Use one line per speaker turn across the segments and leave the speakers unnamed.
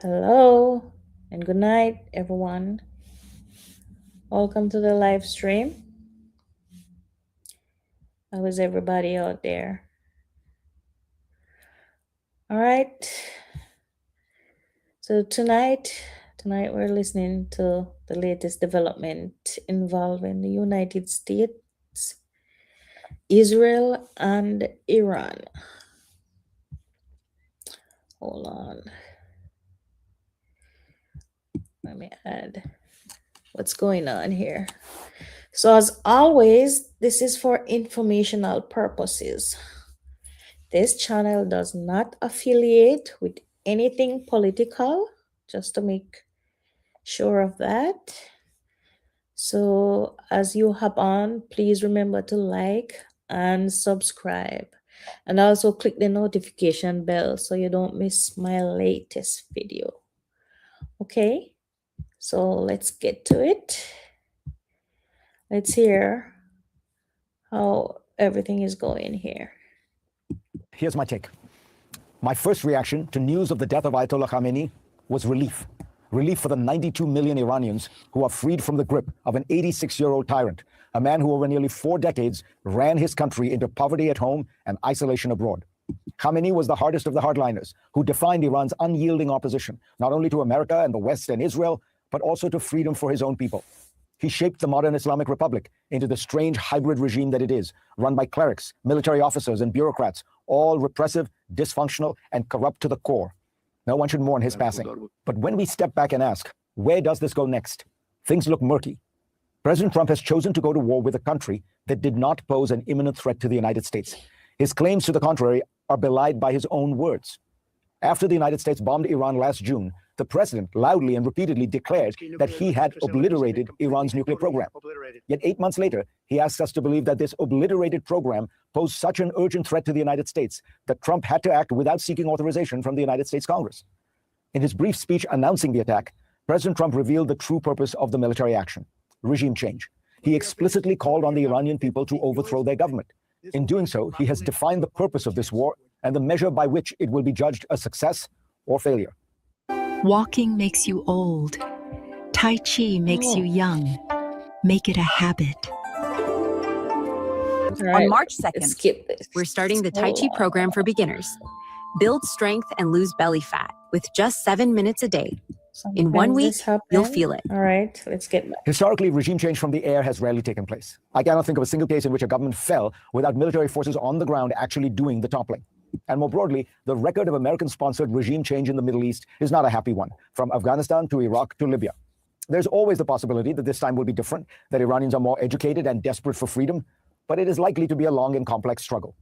Hello and good night, everyone. Welcome to the live stream. How is everybody out there? All right. So tonight we're listening to the latest development involving the United States, Israel, and Iran. Hold on. Let me add what's going on here. So, as always, this is for informational purposes. This channel does not affiliate with anything political, just to make sure of that. So, as you hop on, please remember to like and subscribe, and also click the notification bell so you don't miss my latest video. Okay, so let's get to it. Let's hear how everything is going here.
Here's my take. My first reaction to news of the death of Ayatollah Khamenei was relief. Relief for the 92 million Iranians who are freed from the grip of an 86-year-old tyrant, a man who over nearly 4 decades ran his country into poverty at home and isolation abroad. Khamenei was the hardest of the hardliners who defined Iran's unyielding opposition, not only to America and the West and Israel, but also to freedom for his own people. He shaped the modern Islamic Republic into the strange hybrid regime that it is, run by clerics, military officers, and bureaucrats, all repressive, dysfunctional, and corrupt to the core. No one should mourn his passing. But when we step back and ask, where does this go next? Things look murky. President Trump has chosen to go to war with a country that did not pose an imminent threat to the United States. His claims to the contrary are belied by his own words. After the United States bombed Iran last June, the president loudly and repeatedly declared that he had obliterated Iran's nuclear program. Yet 8 months later, he asks us to believe that this obliterated program posed such an urgent threat to the United States that Trump had to act without seeking authorization from the United States Congress. In his brief speech announcing the attack, President Trump revealed the true purpose of the military action: regime change. He explicitly called on the Iranian people to overthrow their government. In doing so, he has defined the purpose of this war and the measure by which it will be judged a success or failure.
Walking makes you old. Tai Chi makes you young. Make it a habit.
On
March 2nd, we're starting the Tai Chi program for beginners. Build strength and lose belly fat with just 7 minutes a day. In 1 week, you'll feel it.
All right, let's get back.
Historically, regime change from the air has rarely taken place. I cannot think of a single case in which a government fell without military forces on the ground actually doing the toppling. And more broadly, the record of American-sponsored regime change in the Middle East is not a happy one, from Afghanistan to Iraq to Libya. There's always the possibility that this time will be different, that Iranians are more educated and desperate for freedom, but it is likely to be a long and complex struggle.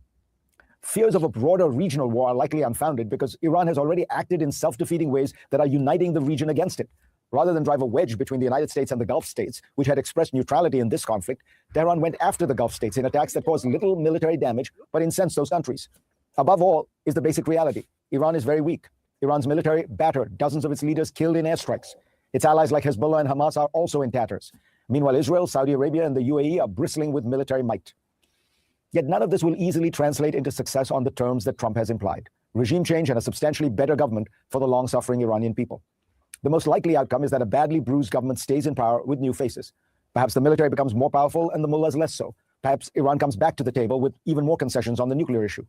Fears of a broader regional war are likely unfounded because Iran has already acted in self-defeating ways that are uniting the region against it. Rather than drive a wedge between the United States and the Gulf states, which had expressed neutrality in this conflict, Tehran went after the Gulf states in attacks that caused little military damage but incensed those countries. Above all is the basic reality: Iran is very weak. Iran's military battered, dozens of its leaders killed in airstrikes. Its allies like Hezbollah and Hamas are also in tatters. Meanwhile, Israel, Saudi Arabia, and the UAE are bristling with military might. Yet none of this will easily translate into success on the terms that Trump has implied: regime change and a substantially better government for the long-suffering Iranian people. The most likely outcome is that a badly bruised government stays in power with new faces. Perhaps the military becomes more powerful and the mullahs less so. Perhaps Iran comes back to the table with even more concessions on the nuclear issue.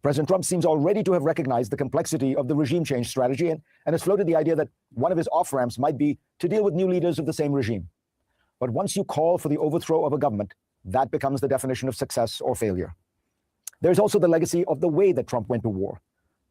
President Trump seems already to have recognized the complexity of the regime change strategy and has floated the idea that one of his off-ramps might be to deal with new leaders of the same regime. But once you call for the overthrow of a government, that becomes the definition of success or failure. There's also the legacy of the way that Trump went to war.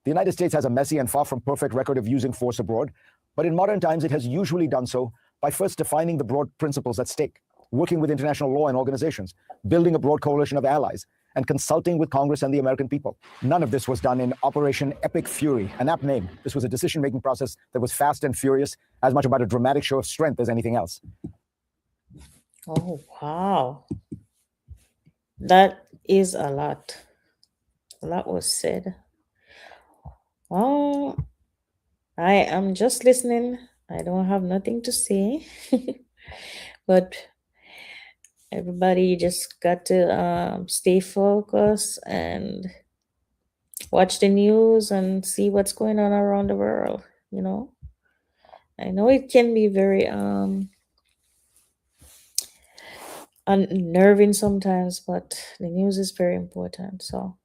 The United States has a messy and far from perfect record of using force abroad, but in modern times it has usually done so by first defining the broad principles at stake, working with international law and organizations, building a broad coalition of allies, and consulting with Congress and the American people. None of this was done in Operation Epic Fury, an apt name. This was a decision-making process that was fast and furious, as much about a dramatic show of strength as anything else.
Oh, wow. That is a lot. A lot was said. Oh, I am just listening. I don't have nothing to say. But everybody just got to stay focused and watch the news and see what's going on around the world, you know. I know it can be very unnerving sometimes, but the news is very important. So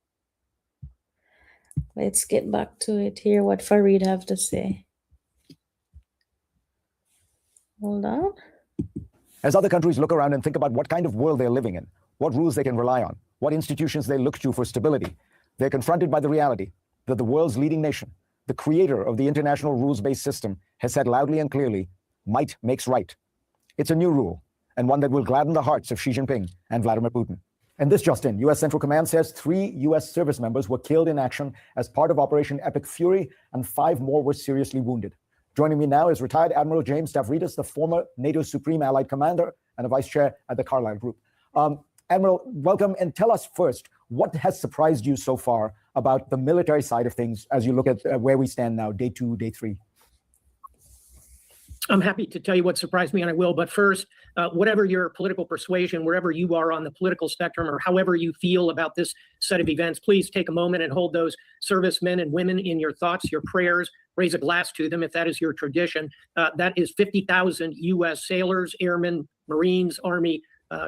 let's get back to it. Hear what Farid have to say. Hold on.
As other countries look around and think about what kind of world they're living in, what rules they can rely on, what institutions they look to for stability, they're confronted by the reality that the world's leading nation, the creator of the international rules-based system, has said loudly and clearly, might makes right. It's a new rule, and one that will gladden the hearts of Xi Jinping and Vladimir Putin. And this just in, U.S. Central Command says 3 U.S. service members were killed in action as part of Operation Epic Fury, and 5 more were seriously wounded. Joining me now is retired Admiral James Stavridis, the former NATO Supreme Allied Commander and a Vice Chair at the Carlyle Group. Admiral, welcome, and tell us first, what has surprised you so far about the military side of things as you look at where we stand now, day 2, day 3?
I'm happy to tell you what surprised me, and I will. But first, whatever your political persuasion, wherever you are on the political spectrum, or however you feel about this set of events, please take a moment and hold those servicemen and women in your thoughts, your prayers. Raise a glass to them if that is your tradition. That is 50,000 U.S. sailors, airmen, Marines, Army,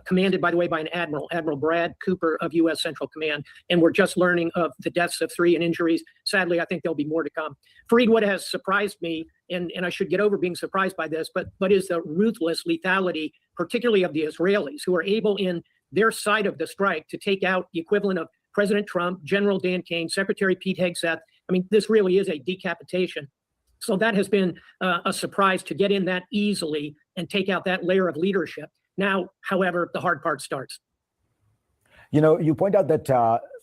commanded, by the way, by an admiral, Admiral Brad Cooper of U.S. Central Command. And we're just learning of the deaths of 3 and injuries. Sadly, I think there'll be more to come. Fareed, what has surprised me, and I should get over being surprised by this, but is the ruthless lethality, particularly of the Israelis, who are able in their side of the strike to take out the equivalent of President Trump, General Dan Kane, Secretary Pete Hegseth. I mean, this really is a decapitation. So that has been a surprise to get in that easily and take out that layer of leadership. Now, however, the hard part starts.
You know, you point out that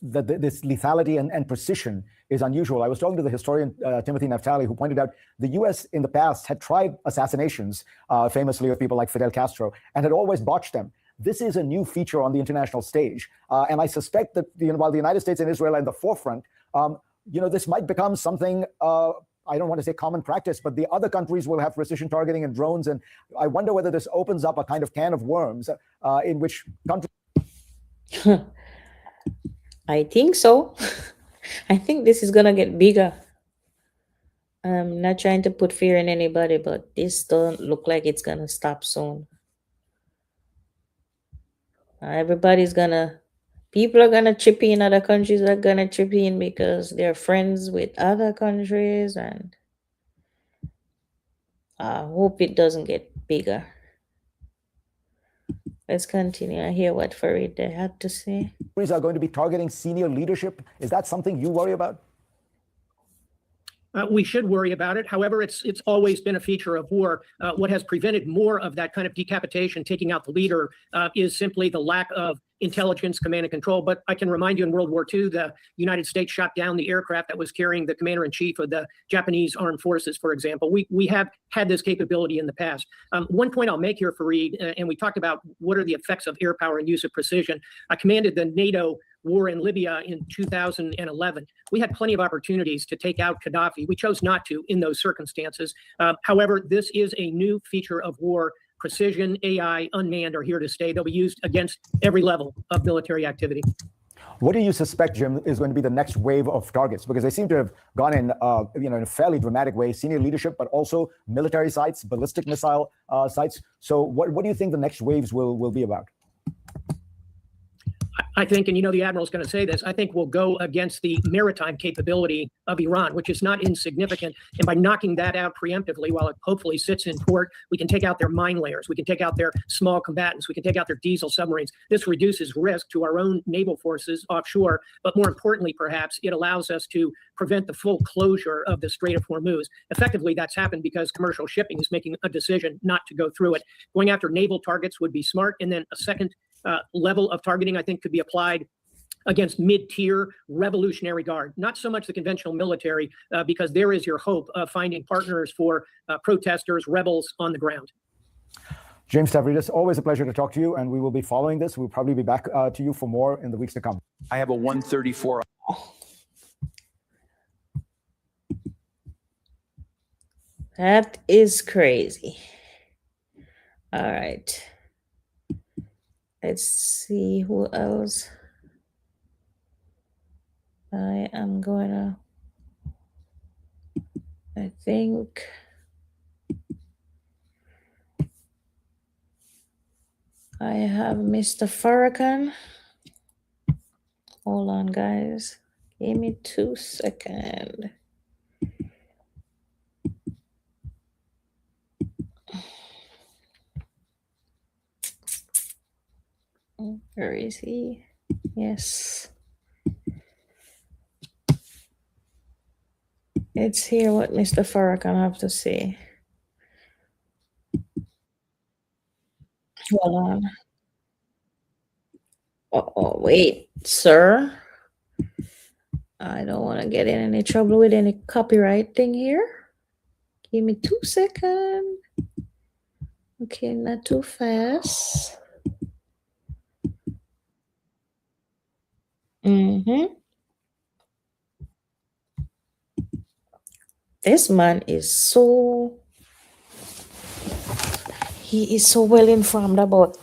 this lethality and precision is unusual. I was talking to the historian Timothy Naftali, who pointed out the U.S. in the past had tried assassinations, famously of people like Fidel Castro, and had always botched them. This is a new feature on the international stage. And I suspect that while the United States and Israel are in the forefront, this might become something, I don't want to say common practice, but the other countries will have precision targeting and drones. And I wonder whether this opens up a kind of can of worms in which countries...
I think so. I think this is going to get bigger. I'm not trying to put fear in anybody, but this don't look like it's going to stop soon. People are going to chip in, other countries are going to chip in because they're friends with other countries, and I hope it doesn't get bigger. Let's continue. I hear what Farid had to say.
Countries are going to be targeting senior leadership. Is that something you worry about?
We should worry about it. However, it's always been a feature of war. What has prevented more of that kind of decapitation, taking out the leader, is simply the lack of intelligence, command, and control. But I can remind you, in World War II, the United States shot down the aircraft that was carrying the commander-in-chief of the Japanese armed forces, for example. We have had this capability in the past. One point I'll make here, Fareed, and we talked about what are the effects of air power and use of precision. I commanded the NATO war in Libya in 2011. We had plenty of opportunities to take out Gaddafi. We chose not to in those circumstances. However, this is a new feature of war. Precision, AI, unmanned are here to stay. They'll be used against every level of military activity.
What do you suspect, Jim, is going to be the next wave of targets? Because they seem to have gone in, in a fairly dramatic way, senior leadership, but also military sites, ballistic missile sites. So what do you think the next waves will be about?
I think, and the Admiral's going to say this, I think we'll go against the maritime capability of Iran, which is not insignificant. And by knocking that out preemptively, while it hopefully sits in port, we can take out their mine layers. We can take out their small combatants. We can take out their diesel submarines. This reduces risk to our own naval forces offshore. But more importantly, perhaps, it allows us to prevent the full closure of the Strait of Hormuz. Effectively, that's happened because commercial shipping is making a decision not to go through it. Going after naval targets would be smart. And then a second level of targeting, I think, could be applied against mid-tier Revolutionary Guard, not so much the conventional military, because there is your hope of finding partners for protesters, rebels on the ground.
James Stavridis, always a pleasure to talk to you, and we will be following this. We'll probably be back to you for more in the weeks to come.
I have a 134.
That is crazy. All right. Let's see who else. I think I have Mr. Farrakhan. Hold on, guys. Give me 2 seconds. Where is he? Yes. Let's hear what Mr. Farrakhan have to say. Hold on. Oh, wait, sir. I don't want to get in any trouble with any copyright thing here. Give me 2 seconds. Okay, not too fast. This man is so... He is so well informed about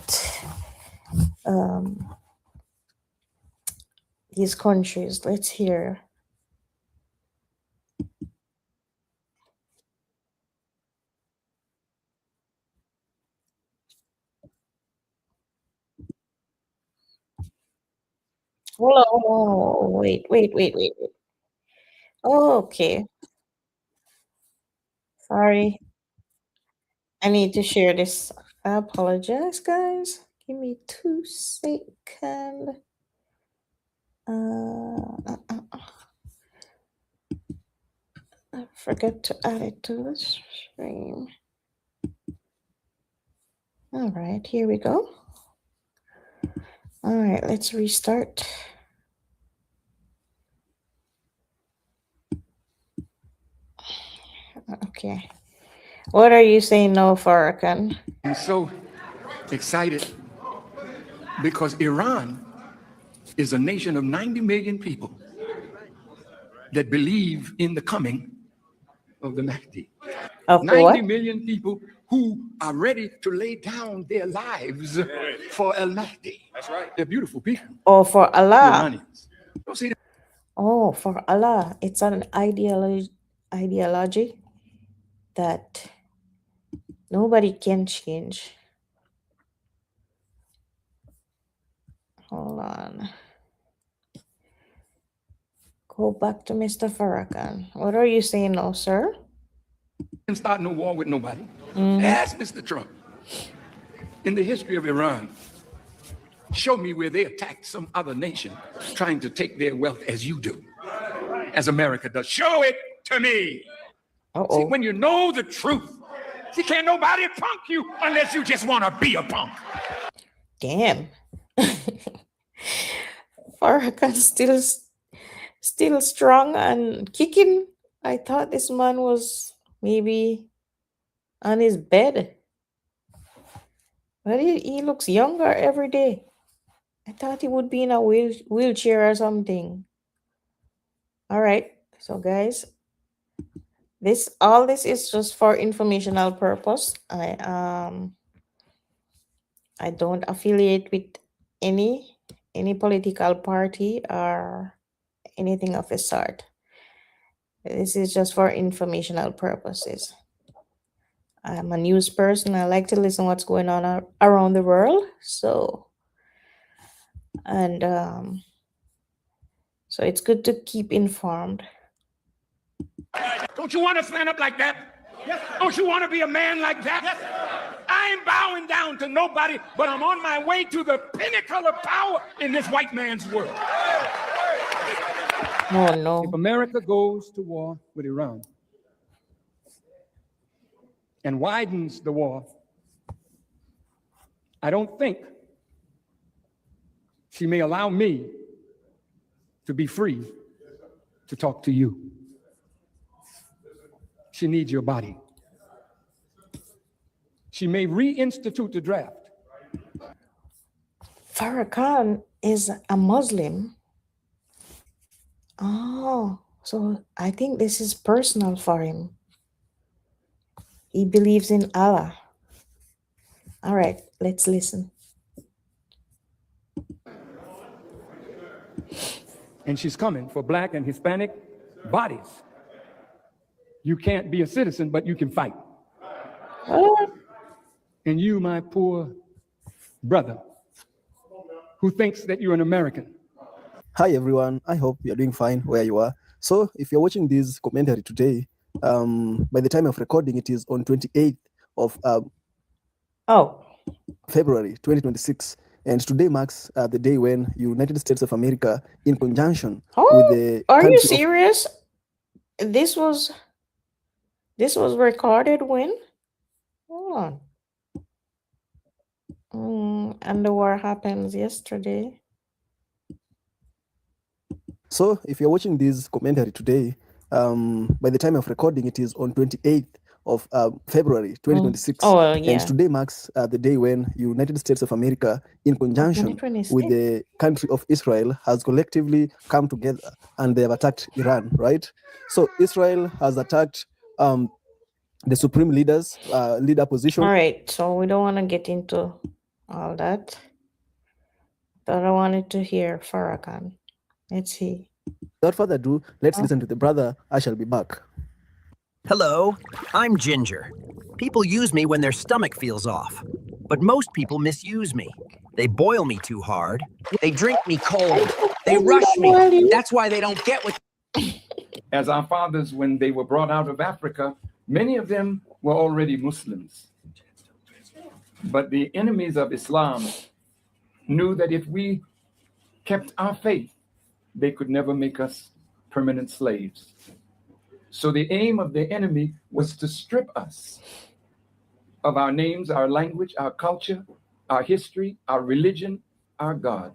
these countries. Let's hear. Hold on. Wait. Oh, okay. Sorry. I need to share this. I apologize, guys. Give me 2 seconds. I forgot to add it to the stream. All right, here we go. All right, let's restart. Okay. What are you saying now, Farrakhan?
I'm so excited because Iran is a nation of 90 million people that believe in the coming of the Mahdi.
Of
90
what?
million people who are ready to lay down their lives for Al Mahdi. That's right. They're beautiful people.
Oh, for
The
Allah.
Iranians. Don't see that.
Oh, for Allah. It's an ideology that nobody can change. Hold on. Go back to Mr. Farrakhan. What are you saying now, sir?
And start no war with nobody. Ask Mr. Trump. In the history of Iran, show me where they attacked some other nation trying to take their wealth as you do, as America does. Show it to me. See, when you know the truth, see, can't nobody punk you unless you just want to be a punk.
Damn. Farrakhan still strong and kicking. I thought this man was maybe on his bed. But he looks younger every day. I thought he would be in a wheelchair or something. All right. So guys, all this is just for informational purpose. I don't affiliate with any political party or anything of the sort. This is just for informational purposes. I'm a news person. I like to listen what's going on around the world. So it's good to keep informed.
Don't you want to stand up like that? Yes. Don't you want to be a man like that? Yes. I ain't bowing down to nobody, but I'm on my way to the pinnacle of power in this white man's world.
Oh, no.
If America goes to war with Iran and widens the war, I don't think she may allow me to be free to talk to you. She needs your body. She may reinstitute the draft.
Farrakhan is a Muslim. Oh, so I think this is personal for him. He believes in Allah. All right, let's listen.
And she's coming for Black and Hispanic bodies. You can't be a citizen, but you can fight.
What?
And you, my poor brother who thinks that you're an American.
Hi everyone, I hope you're doing fine where you are. So if you're watching this commentary today, by the time of recording, it is on 28th of February 2026. And today marks the day when United States of America, in conjunction with the
Are you
country
serious? This was recorded when? Hold on. And the war happens yesterday.
So if you're watching this commentary today, by the time of recording, it is on 28th of February 2026. And today marks the day when United States of America, in conjunction with the country of Israel, has collectively come together and they have attacked Iran, right? So Israel has attacked the supreme leader position.
All right, so we don't want to get into all that. But I wanted to hear Farrakhan. Let's see.
Without further ado, let's listen to the brother. I shall be back.
Hello, I'm Ginger. People use me when their stomach feels off, but most people misuse me. They boil me too hard. They drink me cold. They rush me. That's why they don't get what...
As our fathers, when they were brought out of Africa, many of them were already Muslims. But the enemies of Islam knew that if we kept our faith, they could never make us permanent slaves. So the aim of the enemy was to strip us of our names, our language, our culture, our history, our religion, our God,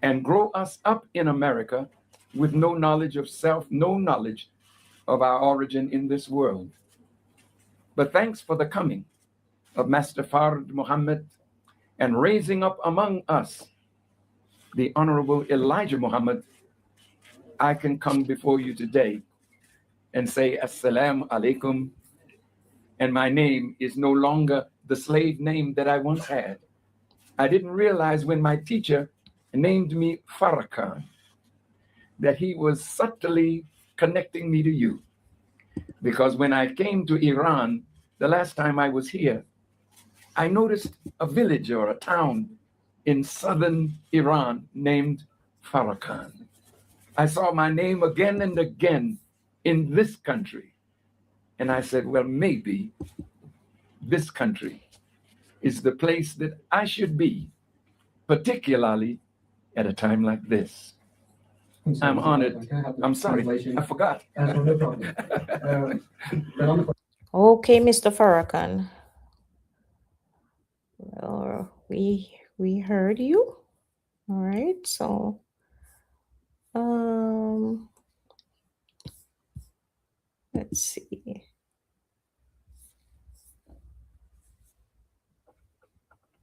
and grow us up in America with no knowledge of self, no knowledge of our origin in this world. But thanks for the coming of Master Fard Muhammad and raising up among us the Honorable Elijah Muhammad, I can come before you today and say Assalamu alaikum, and my name is no longer the slave name that I once had. I didn't realize when my teacher named me Farrakhan that he was subtly connecting me to you. Because when I came to Iran, the last time I was here, I noticed a village or a town in southern Iran named Farrakhan. I saw my name again and again in this country. And I said, well, maybe this country is the place that I should be, particularly at a time like this. I'm honored. I'm sorry, I forgot.
Okay, Mr. Farrakhan. Well, we heard you. All right, so let's see.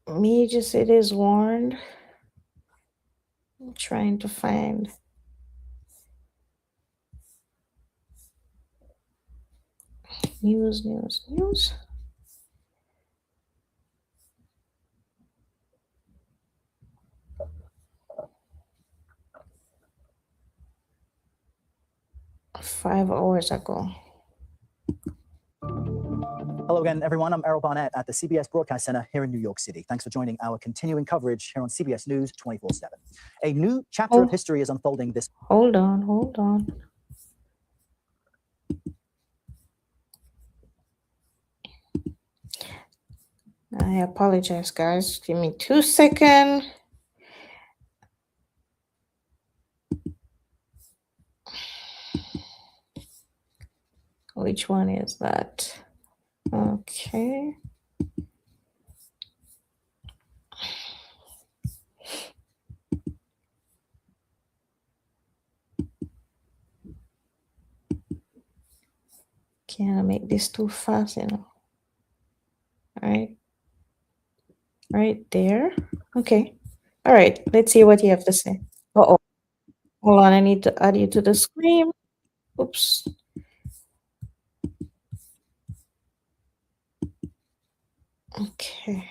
Me just it is warned. I'm trying to find news. 5 hours ago.
Hello again, everyone. I'm Errol Barnett at the CBS Broadcast Center here in New York City. Thanks for joining our continuing coverage here on CBS News 24/7. A new chapter of history is unfolding this...
Hold on. I apologize, guys. Give me 2 seconds. Which one is that? Okay. Can't make this too fast, you know. All right. Right there. Okay. All right. Let's see what you have to say. Uh-oh. Hold on. I need to add you to the screen. Oops. Okay.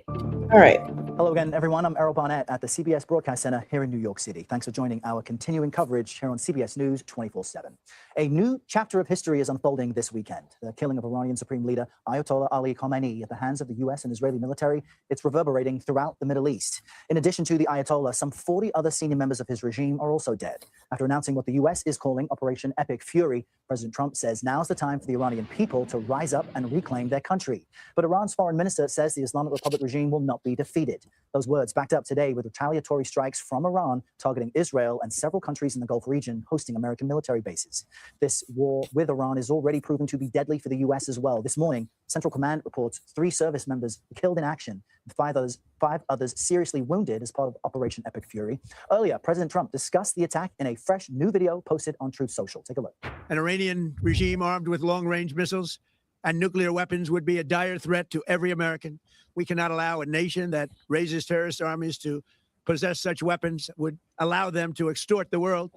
All right.
Hello again, everyone. I'm Errol Barnett at the CBS Broadcast Center here in New York City. Thanks for joining our continuing coverage here on CBS News 24/7. A new chapter of history is unfolding this weekend. The killing of Iranian Supreme Leader Ayatollah Ali Khamenei at the hands of the US and Israeli military, it's reverberating throughout the Middle East. In addition to the Ayatollah, some 40 other senior members of his regime are also dead. After announcing what the US is calling Operation Epic Fury, President Trump says now's the time for the Iranian people to rise up and reclaim their country. But Iran's foreign minister says the Islamic Republic regime will not be defeated. Those words backed up today with retaliatory strikes from Iran targeting Israel and several countries in the Gulf region hosting American military bases. This war with Iran is already proving to be deadly for the US as well. This morning, Central Command reports 3 service members killed in action, with 5 others seriously wounded as part of Operation Epic Fury. Earlier, President Trump discussed the attack in a fresh new video posted on Truth Social. Take a look.
An Iranian regime armed with long-range missiles and nuclear weapons would be a dire threat to every American. We cannot allow a nation that raises terrorist armies to possess such weapons, would allow them to extort the world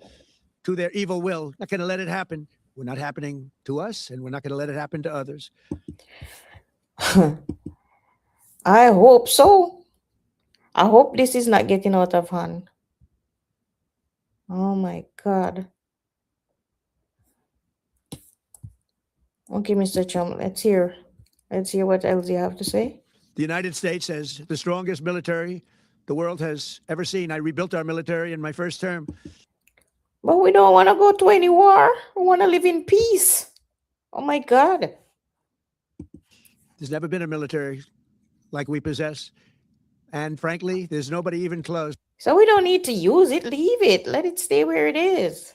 to their evil will. Not going to let it happen. We're not happening to us, and we're not going to let it happen to others.
I hope so. I hope this is not getting out of hand. Oh my God. Okay, Mr. Trump, let's hear what else you have to say.
The United States has the strongest military the world has ever seen. I rebuilt our military in my first term.
But we don't want to go to any war. We want to live in peace. Oh my God.
There's never been a military like we possess. And frankly, there's nobody even close.
So we don't need to use it. Leave it. Let it stay where it is.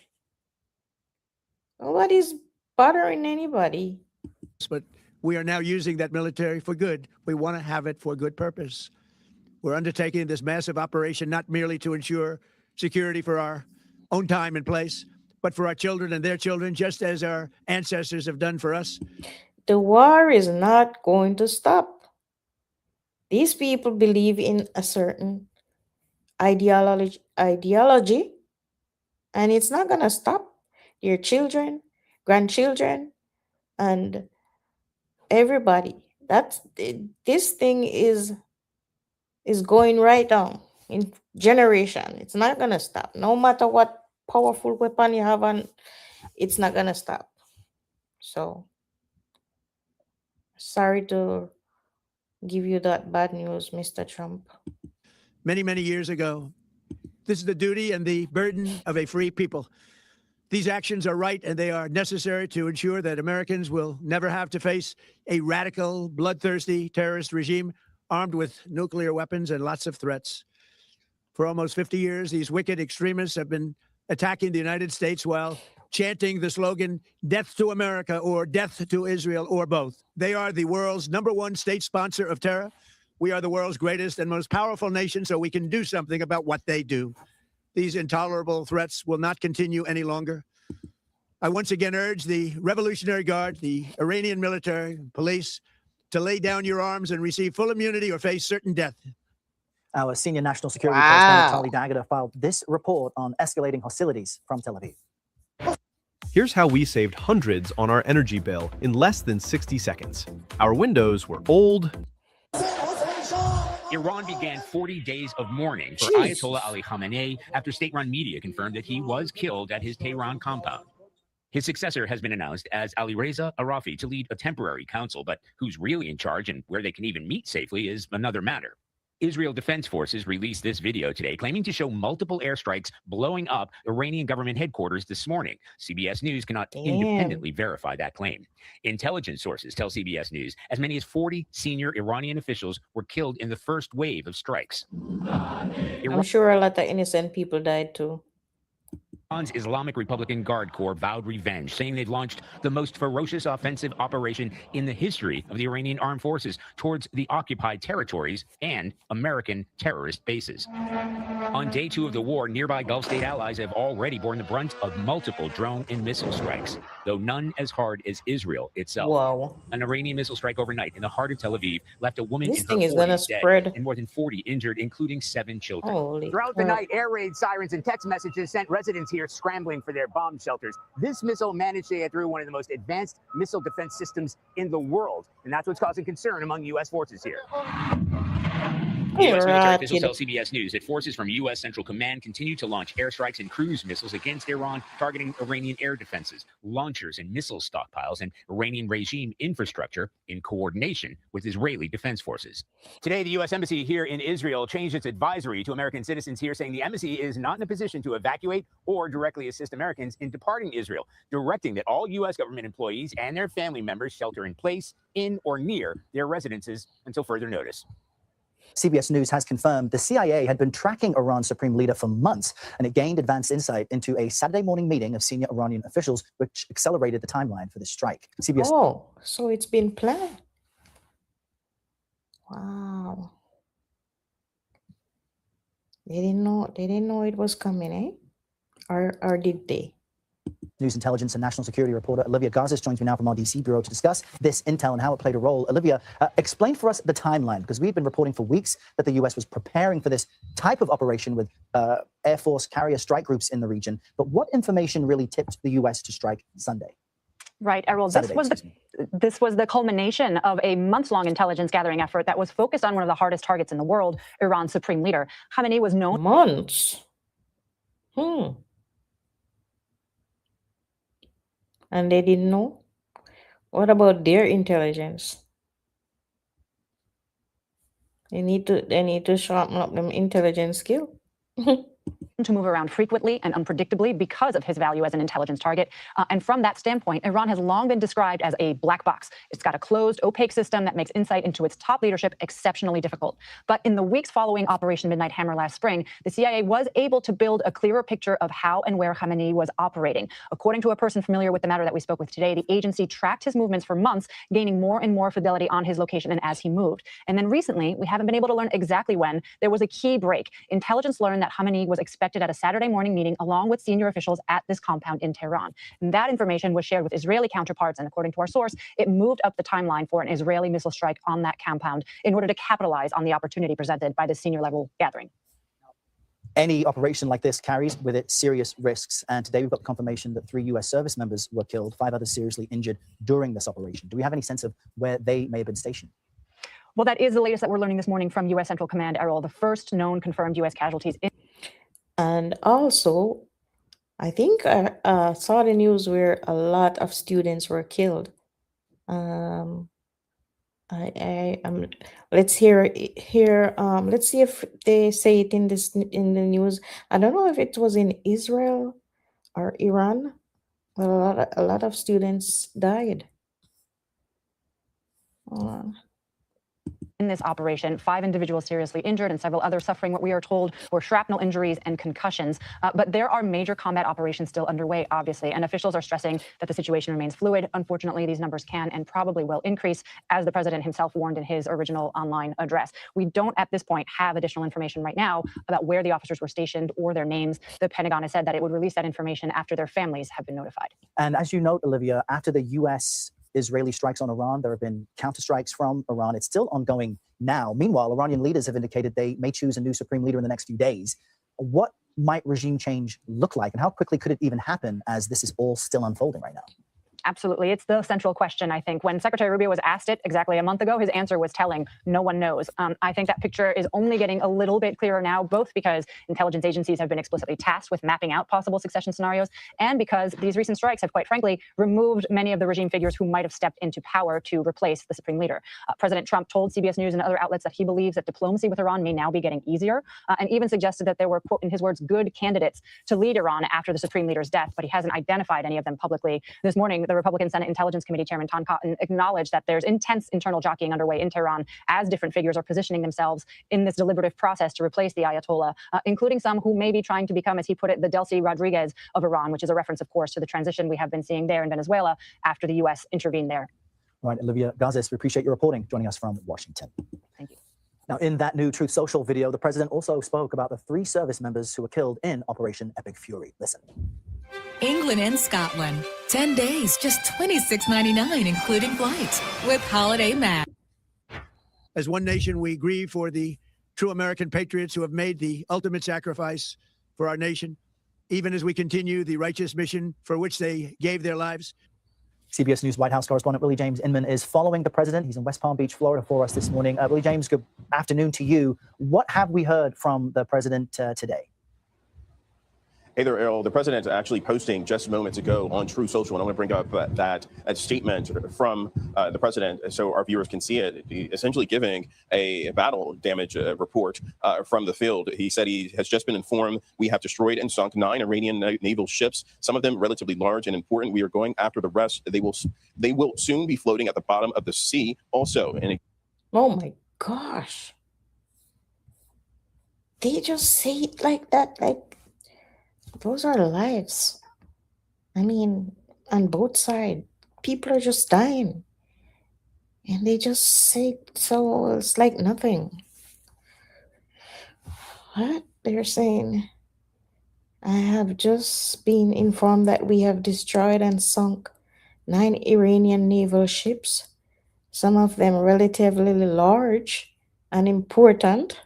Nobody's bothering anybody.
But we are now using that military for good. We want to have it for good purpose. We're undertaking this massive operation not merely to ensure security for our own time and place, but for our children and their children, just as our ancestors have done for us.
The war is not going to stop. These people believe in a certain ideology, and it's not going to stop. Your children, grandchildren, and everybody. This thing is going right down in generation. It's not going to stop. No matter what powerful weapon you have on, it's not going to stop. So, sorry to give you that bad news, Mr. Trump.
Many, many years ago, this is the duty and the burden of a free people. These actions are right and they are necessary to ensure that Americans will never have to face a radical, bloodthirsty terrorist regime armed with nuclear weapons and lots of threats. For almost 50 years, these wicked extremists have been attacking the United States while chanting the slogan, "Death to America" or "Death to Israel" or both. They are the world's #1 state sponsor of terror. We are the world's greatest and most powerful nation, so we can do something about what they do. These intolerable threats will not continue any longer. I once again urge the Revolutionary Guard, the Iranian military, police, to lay down your arms and receive full immunity or face certain death.
Our senior national security correspondent, Charlie Daggett, filed this report on escalating hostilities from Tel Aviv.
Here's how we saved hundreds on our energy bill in less than 60 seconds. Our windows were old.
Iran began 40 days of mourning for Ayatollah Ali Khamenei after state-run media confirmed that he was killed at his Tehran compound. His successor has been announced as Alireza Arafi to lead a temporary council, but who's really in charge and where they can even meet safely is another matter. Israel Defense Forces released this video today, claiming to show multiple airstrikes blowing up Iranian government headquarters this morning. CBS News cannot independently verify that claim. Intelligence sources tell CBS News as many as 40 senior Iranian officials were killed in the first wave of strikes.
I'm sure a lot of innocent people died too.
Iran's Islamic Republican Guard Corps vowed revenge, saying they'd launched the most ferocious offensive operation in the history of the Iranian armed forces towards the occupied territories and American terrorist bases. On day 2 of the war, nearby Gulf state allies have already borne the brunt of multiple drone and missile strikes, though none as hard as Israel itself.
Wow.
An Iranian missile strike overnight in the heart of Tel Aviv left a woman
This
in
thing
her
is gonna
40s dead
spread.
and more than 40 injured, including 7 children.
Holy
Throughout the
crap.
night, air raid sirens and text messages sent residents here scrambling for their bomb shelters. This missile managed to get through one of the most advanced missile defense systems in the world, and that's what's causing concern among U.S. forces here.
U.S. military officials tell CBS News that forces from U.S. Central Command continue to launch airstrikes and cruise missiles against Iran, targeting Iranian air defenses, launchers, and missile stockpiles, and Iranian regime infrastructure in coordination with Israeli defense forces. Today, the U.S. Embassy here in Israel changed its advisory to American citizens here, saying the embassy is not in a position to evacuate or directly assist Americans in departing Israel, directing that all U.S. government employees and their family members shelter in place in or near their residences until further notice.
CBS News has confirmed the CIA had been tracking Iran's supreme leader for months, and it gained advanced insight into a Saturday morning meeting of senior Iranian officials, which accelerated the timeline for the strike. CBS.
Oh, so it's been planned. Wow. They didn't know it was coming, eh? Or did they?
News intelligence and national security reporter Olivia Gazis joins me now from our DC bureau to discuss this intel and how it played a role. Olivia, explain for us the timeline, because we've been reporting for weeks that the U.S. was preparing for this type of operation with Air Force carrier strike groups in the region. But what information really tipped the U.S. to strike Sunday?
Right, Errol, this was the culmination of a months-long intelligence gathering effort that was focused on one of the hardest targets in the world, Iran's supreme leader. Khamenei was known...
Months? And they didn't know? What about their intelligence? They need to sharpen up them intelligence skill.
to move around frequently and unpredictably because of his value as an intelligence target. And from that standpoint, Iran has long been described as a black box. It's got a closed, opaque system that makes insight into its top leadership exceptionally difficult. But in the weeks following Operation Midnight Hammer last spring, the CIA was able to build a clearer picture of how and where Khamenei was operating. According to a person familiar with the matter that we spoke with today, the agency tracked his movements for months, gaining more and more fidelity on his location and as he moved. And then recently, we haven't been able to learn exactly when, there was a key break. Intelligence learned that Khamenei was expected at a Saturday morning meeting along with senior officials at this compound in Tehran. And that information was shared with Israeli counterparts, and according to our source, it moved up the timeline for an Israeli missile strike on that compound in order to capitalize on the opportunity presented by this senior level gathering.
Any operation like this carries with it serious risks. And today we've got confirmation that 3 U.S. service members were killed, 5 others seriously injured during this operation. Do we have any sense of where they may have been stationed?
Well, that is the latest that we're learning this morning from U.S. Central Command, Errol, the first known confirmed U.S. casualties.
And also, I think I saw the news where a lot of students were killed. Let's hear let's see if they say it in the news. I don't know if it was in Israel or Iran, but a lot of students died.
In this operation, 5 individuals seriously injured and several others suffering what we are told were shrapnel injuries and concussions. But there are major combat operations still underway, obviously, and officials are stressing that the situation remains fluid. Unfortunately, these numbers can and probably will increase, as the president himself warned in his original online address. We don't at this point have additional information right now about where the officers were stationed or their names. The Pentagon has said that it would release that information after their families have been notified.
And as you note, Olivia, after the U.S. Israeli strikes on Iran, there have been counterstrikes from Iran. It's still ongoing now. Meanwhile, Iranian leaders have indicated they may choose a new supreme leader in the next few days. What might regime change look like, and how quickly could it even happen as this is all still unfolding right now?
Absolutely. It's the central question, I think. When Secretary Rubio was asked it exactly a month ago, his answer was telling, no one knows. I think that picture is only getting a little bit clearer now, both because intelligence agencies have been explicitly tasked with mapping out possible succession scenarios, and because these recent strikes have, quite frankly, removed many of the regime figures who might have stepped into power to replace the supreme leader. President Trump told CBS News and other outlets that he believes that diplomacy with Iran may now be getting easier, and even suggested that there were, quote, in his words, good candidates to lead Iran after the supreme leader's death, but he hasn't identified any of them publicly. This morning, the Republican Senate Intelligence Committee Chairman Tom Cotton acknowledged that there's intense internal jockeying underway in Tehran as different figures are positioning themselves in this deliberative process to replace the Ayatollah, including some who may be trying to become, as he put it, the Delcy Rodriguez of Iran, which is a reference, of course, to the transition we have been seeing there in Venezuela after the U.S. intervened there.
All right, Olivia Gazis, we appreciate your reporting, joining us from Washington.
Thank you.
Now, in that new Truth Social video, the president also spoke about the 3 service members who were killed in Operation Epic Fury. Listen.
England and Scotland. 10 days, just $26.99, including flights, with Holiday Max.
As one nation, we grieve for the true American patriots who have made the ultimate sacrifice for our nation, even as we continue the righteous mission for which they gave their lives.
CBS News White House correspondent Willie James Inman is following the president. He's in West Palm Beach, Florida for us this morning. Willie James, good afternoon to you. What have we heard from the president today?
Hey there, Errol. The president actually posting just moments ago on True Social, and I want to bring up that statement from the president so our viewers can see it, essentially giving a battle damage report from the field. He said he has just been informed we have destroyed and sunk 9 Iranian naval ships, some of them relatively large and important. We are going after the rest. They will soon be floating at the bottom of the sea also. And
oh my gosh. They just say it like that, like those are lives. I mean, on both sides, people are just dying. And they just say so it's like nothing. What? They're saying, I have just been informed that we have destroyed and sunk 9 Iranian naval ships, some of them relatively large and important.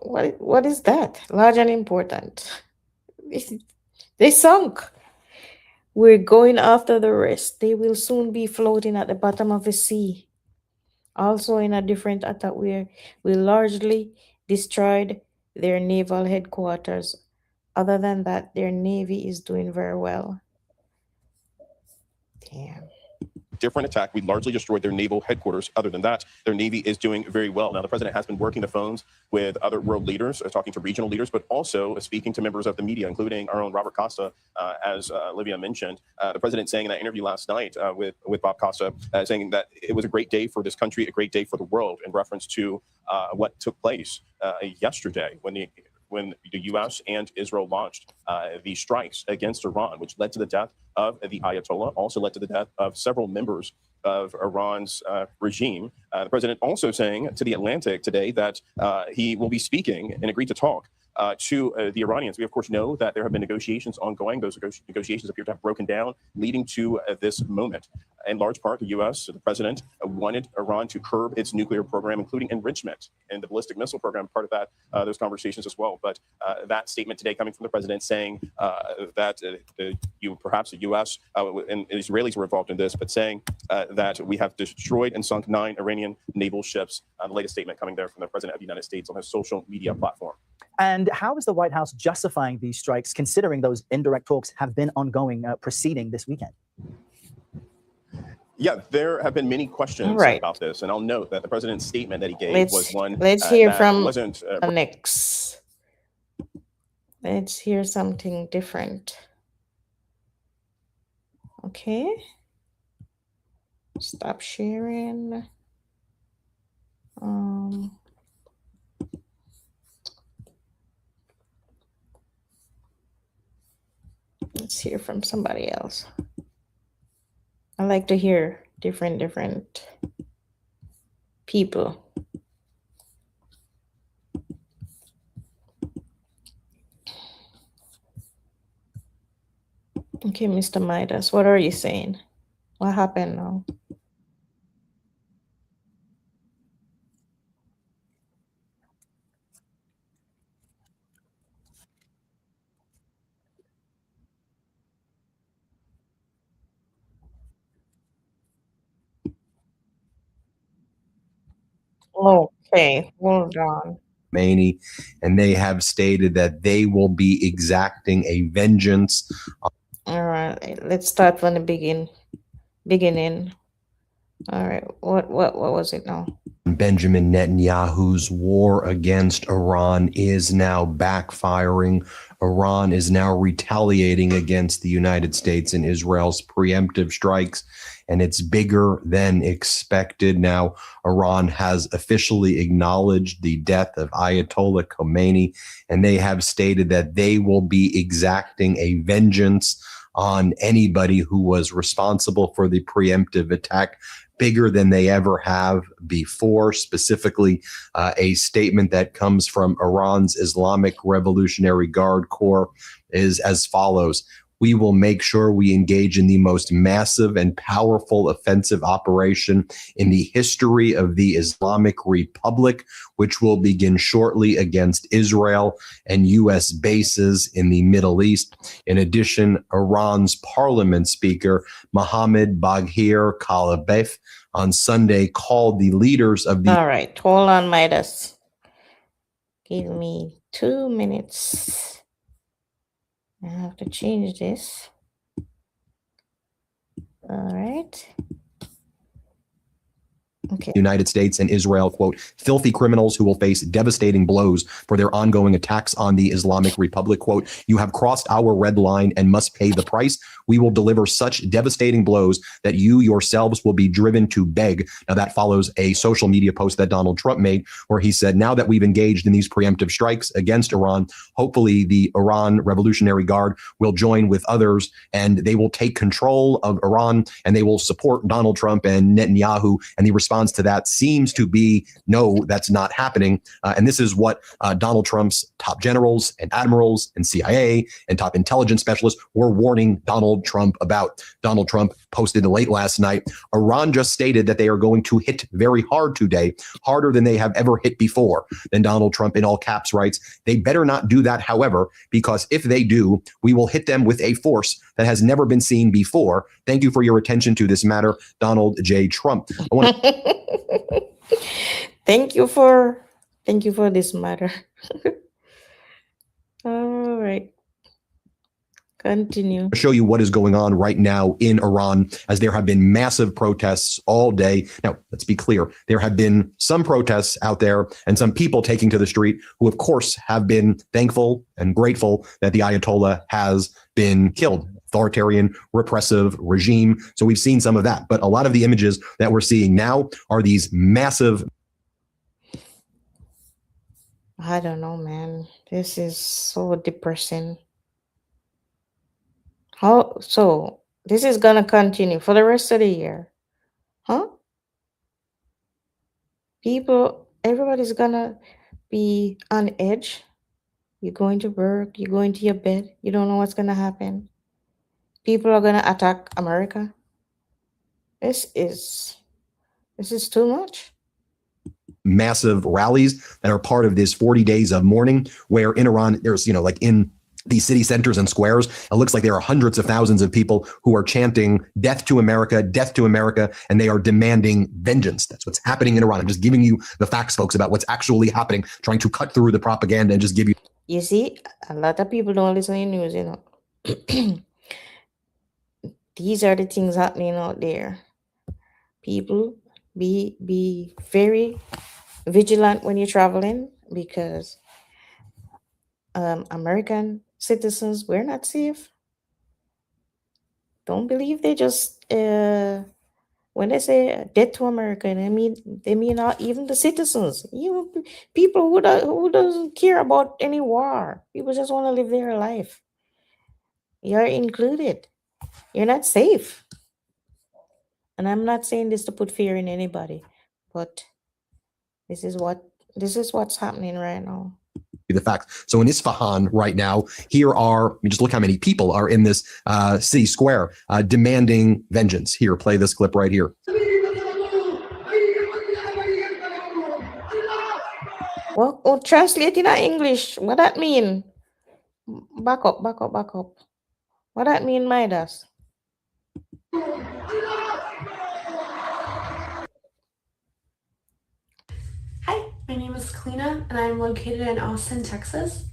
What is that? Large and important. They sunk. We're going after the rest. They will soon be floating at the bottom of the sea. Also in a different attack where we largely destroyed their naval headquarters. Other than that, their navy is doing very well. Damn.
Different attack. We largely destroyed their naval headquarters. Other than that, their navy is doing very well. Now, the president has been working the phones with other world leaders, talking to regional leaders, but also speaking to members of the media, including our own Robert Costa, as Olivia mentioned. The president saying in that interview last night with Bob Costa, saying that it was a great day for this country, a great day for the world, in reference to what took place yesterday when the U.S. and Israel launched the strikes against Iran, which led to the death of the Ayatollah, also led to the death of several members of Iran's regime. The president also saying to The Atlantic today that he will be speaking and agreed to talk to the Iranians. We, of course, know that there have been negotiations ongoing. Those negotiations appear to have broken down, leading to this moment. In large part, the U.S., the president, wanted Iran to curb its nuclear program, including enrichment and the ballistic missile program, part of that, those conversations as well. But that statement today coming from the president saying that perhaps the U.S. And Israelis were involved in this, but saying that we have destroyed and sunk 9 Iranian naval ships. The latest statement coming there from the president of the United States on his social media platform.
And how is the White House justifying these strikes, considering those indirect talks have been ongoing preceding this weekend?
Yeah, there have been many questions about this, and I'll note that the president's statement that he gave was one.
Let's hear from
wasn't
Alex. Let's hear something different. Okay. Stop sharing. Let's hear from somebody else. I like to hear different people. Okay, Mr. Midas, what are you saying? What happened now? Okay, hold on.
Khomeini, and they have stated that they will be exacting a vengeance.
All right, let's start from the beginning. All right, what was it now?
Benjamin Netanyahu's war against Iran is now backfiring. Iran is now retaliating against the United States and Israel's preemptive strikes, and it's bigger than expected. Now, Iran has officially acknowledged the death of Ayatollah Khomeini, and they have stated that they will be exacting a vengeance on anybody who was responsible for the preemptive attack, bigger than they ever have before. Specifically, a statement that comes from Iran's Islamic Revolutionary Guard Corps is as follows. we will make sure we engage in the most massive and powerful offensive operation in the history of the Islamic Republic, which will begin shortly against Israel and U.S. bases in the Middle East. In addition, Iran's parliament speaker, Mohammad Baghir Kalibaf, on Sunday called the leaders of the—
All right, hold on, Midas. Give me 2 minutes. I have to change this. All right. Okay.
United States and Israel, quote, filthy criminals who will face devastating blows for their ongoing attacks on the Islamic Republic, quote, you have crossed our red line and must pay the price. We will deliver such devastating blows that you yourselves will be driven to beg. Now that follows a social media post that Donald Trump made where he said, now that we've engaged in these preemptive strikes against Iran, hopefully the Iran Revolutionary Guard will join with others and they will take control of Iran and they will support Donald Trump and Netanyahu. And the response to that seems to be, no, that's not happening. And this is what Donald Trump's top generals and admirals and CIA and top intelligence specialists were warning Donald Trump about. Donald Trump posted late last night, Iran just stated that they are going to hit very hard today, harder than they have ever hit before. Then Donald Trump in all caps writes, they better not do that, however, because if they do, we will hit them with a force that has never been seen before. Thank you for your attention to this matter, Donald J. Trump. I want to
Thank you for this matter. All right. Continue.
show you what is going on right now in Iran, as there have been massive protests all day. Now, let's be clear. There have been some protests out there and some people taking to the street who, of course, have been thankful and grateful that the Ayatollah has been killed. Authoritarian, repressive regime. So we've seen some of that. But a lot of the images that we're seeing now are these massive—
I don't know, man. This is so depressing. How so? This is gonna continue for the rest of the year, huh? Everybody's gonna be on edge. You're going to work, you're going to your bed, you don't know what's gonna happen. People are gonna attack America. This is too much.
Massive rallies that are part of this 40 days of mourning, where in Iran, there's, like in these city centers and squares, it looks like there are hundreds of thousands of people who are chanting death to America, and they are demanding vengeance. That's what's happening in Iran. I'm just giving you the facts, folks, about what's actually happening, trying to cut through the propaganda and just give you—
You see, a lot of people don't listen to the news, These are the things happening out there. People, be very vigilant when you're traveling, because American citizens, we're not safe. Don't believe they just when they say death to America, they mean not even the citizens. People who doesn't care about any war. People just want to live their life. You're included. You're not safe. And I'm not saying this to put fear in anybody, but this is what's happening right now.
the facts. So in Isfahan right now, just look how many people are in this city square demanding vengeance. Here, play this clip right here.
Well, translate in English. What that mean? Back up. What that mean, Midas?
Hi, my name is Kalina, and I'm located in Austin, Texas.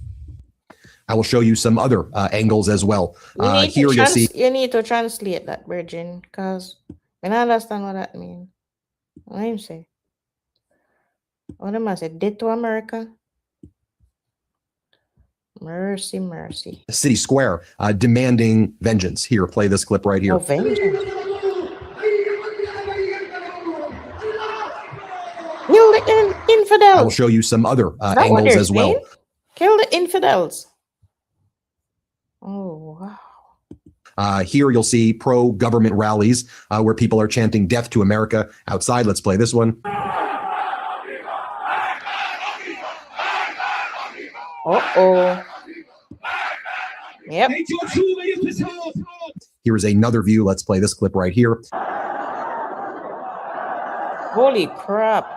I will show you some other angles as well.
Here you'll see. You need to translate that, Virgin, because I don't understand what that means. What do you say? What am I say? Dead to America? Mercy.
The city square demanding vengeance. Here, play this clip right here.
Oh, vengeance. Kill the infidels.
I will show you some other angles as well.
Kill the infidels. Oh, wow.
Here you'll see pro-government rallies where people are chanting death to America outside. Let's play this one.
Uh-oh. Yep.
Here is another view. Let's play this clip right here.
Holy crap.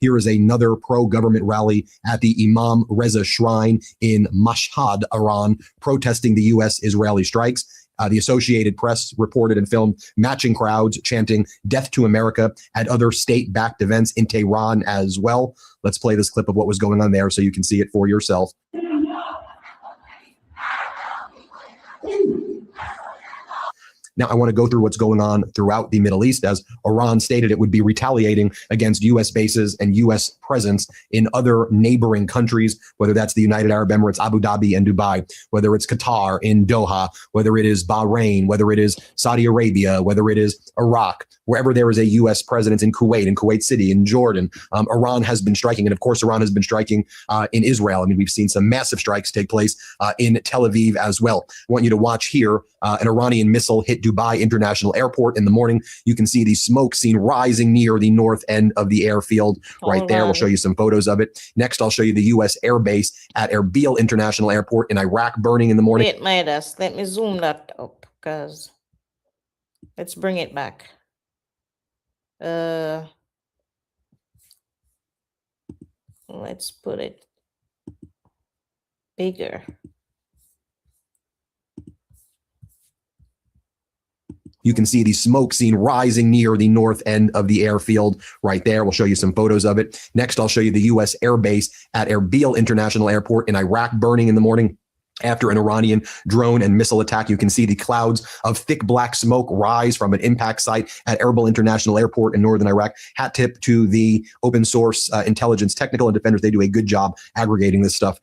Here is another pro-government rally at the Imam Reza Shrine in Mashhad, Iran, protesting the U.S.-Israeli strikes. The Associated Press reported and filmed matching crowds chanting "Death to America" at other state-backed events in Tehran as well. Let's play this clip of what was going on there so you can see it for yourself. Now, I want to go through what's going on throughout the Middle East, as Iran stated it would be retaliating against U.S. bases and U.S. presence in other neighboring countries, whether that's the United Arab Emirates, Abu Dhabi, and Dubai, whether it's Qatar in Doha, whether it is Bahrain, whether it is Saudi Arabia, whether it is Iraq, wherever there is a U.S. presence in Kuwait City, in Jordan. Iran has been striking. And of course, Iran has been striking in Israel. I mean, we've seen some massive strikes take place in Tel Aviv as well. I want you to watch here an Iranian missile hit Dubai International Airport in the morning. You can see the smoke seen rising near the north end of the airfield right there. We'll show you some photos of it. Next, I'll show you the U.S. Air Base at Erbil International Airport in Iraq burning in the morning.
Wait, Midas, let me zoom that up, because let's bring it back. Let's put it bigger.
You can see the smoke seen rising near the north end of the airfield right there. We'll show you some photos of it. Next, I'll show you the U.S. Air Base at Erbil International Airport in Iraq burning in the morning. After an Iranian drone and missile attack, you can see the clouds of thick black smoke rise from an impact site at Erbil International Airport in northern Iraq. Hat tip to the open source intelligence technical and defenders. They do a good job aggregating this stuff.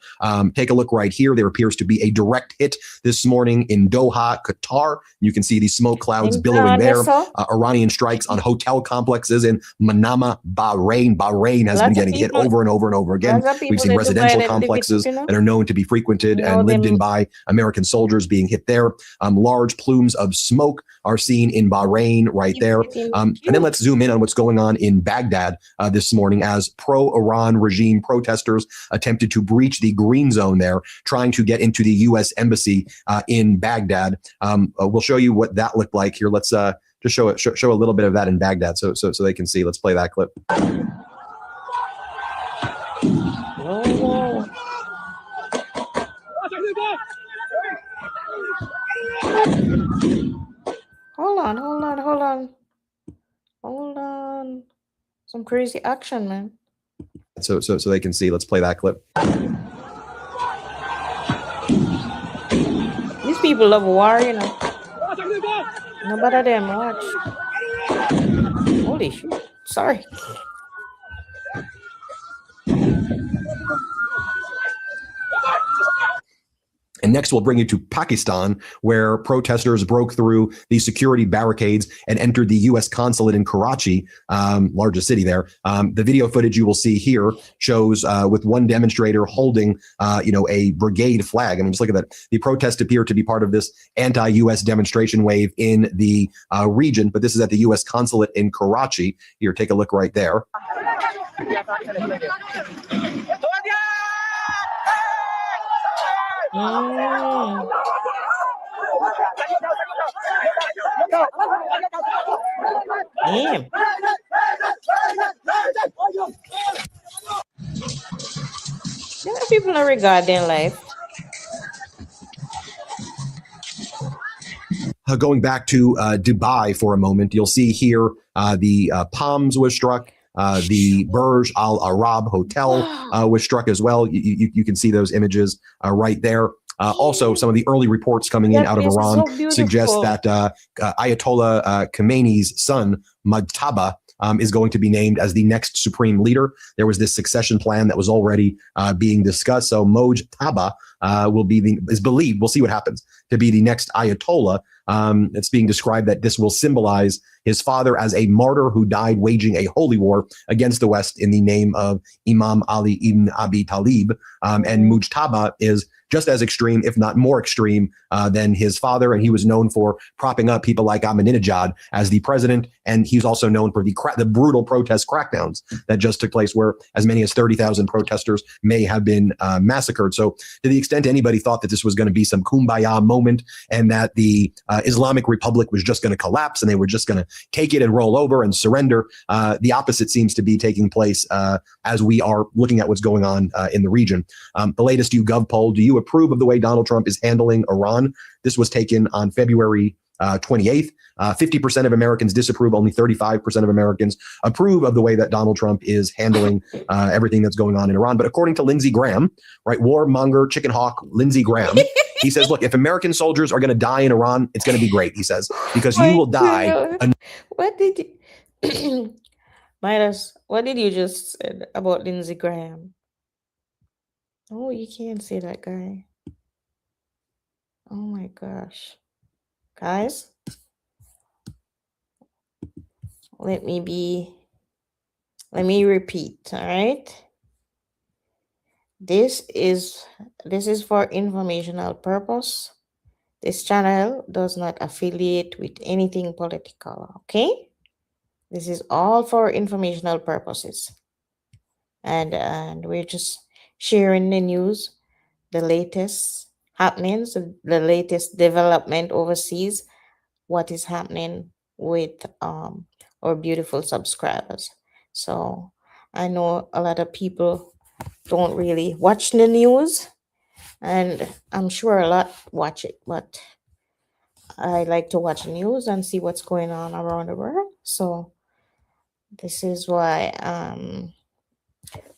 Take a look right here. There appears to be a direct hit this morning in Doha, Qatar. You can see the smoke clouds billowing there. Iranian strikes on hotel complexes in Manama, Bahrain. Bahrain has been getting hit over and over and over again. We've seen residential complexes that are known to be frequented and lived in by American soldiers being hit there. Large plumes of smoke are seen in Bahrain right there. And then let's zoom in on what's going on in Baghdad this morning as pro-Iran regime protesters attempted to breach the green zone there, trying to get into the U.S. embassy in Baghdad. We'll show you what that looked like here. Let's just show a little bit of that in Baghdad so they can see. Let's play that clip.
Hold on. Some crazy action, man.
So they can see. Let's play that clip.
These people love war, you know. No better than watch. Holy shit. Sorry.
And next, we'll bring you to Pakistan, where protesters broke through the security barricades and entered the U.S. consulate in Karachi, largest city there. The video footage you will see here shows with one demonstrator holding, a brigade flag. I mean, just look at that. The protests appear to be part of this anti-U.S. demonstration wave in the region, but this is at the U.S. consulate in Karachi. Here, take a look right there.
Damn. People are regarding life.
Going back to Dubai for a moment, you'll see here the Palms was struck. The Burj Al Arab Hotel was struck as well. You can see those images right there. Also, some of the early reports coming in out of Iran suggest that Ayatollah Khamenei's son, Mujtaba, is going to be named as the next supreme leader. There was this succession plan that was already being discussed. So Mujtaba is believed, we'll see what happens, to be the next Ayatollah. It's being described that this will symbolize his father as a martyr who died waging a holy war against the West in the name of Imam Ali ibn Abi Talib. And Mujtaba is just as extreme, if not more extreme, than his father. And he was known for propping up people like Ahmadinejad as the president. And he's also known for the brutal protest crackdowns that just took place, where as many as 30,000 protesters may have been massacred. So to the extent anybody thought that this was going to be some kumbaya moment and that the Islamic Republic was just going to collapse and they were just going to take it and roll over and surrender, the opposite seems to be taking place as we are looking at what's going on in the region. The latest YouGov poll, do you approve of the way Donald Trump is handling Iran? This was taken on February 28th. 50% of Americans disapprove. Only 35% of Americans approve of the way that Donald Trump is handling everything that's going on in Iran. But according to Lindsey Graham, right, warmonger, chicken hawk, Lindsey Graham, he says, look, if American soldiers are going to die in Iran, it's going to be great, he says, because you will die.
What did you, Midas, what did you just say about Lindsey Graham? Oh, you can't say that guy. Oh my gosh. Guys, let me repeat, all right? This is for informational purpose. This channel does not affiliate with anything political, okay? This is all for informational purposes. And we're just sharing the news, the latest happenings, the latest development overseas, what is happening with our beautiful subscribers. So I know a lot of people don't really watch the news, and I'm sure a lot watch it, but I like to watch the news and see what's going on around the world. So this is why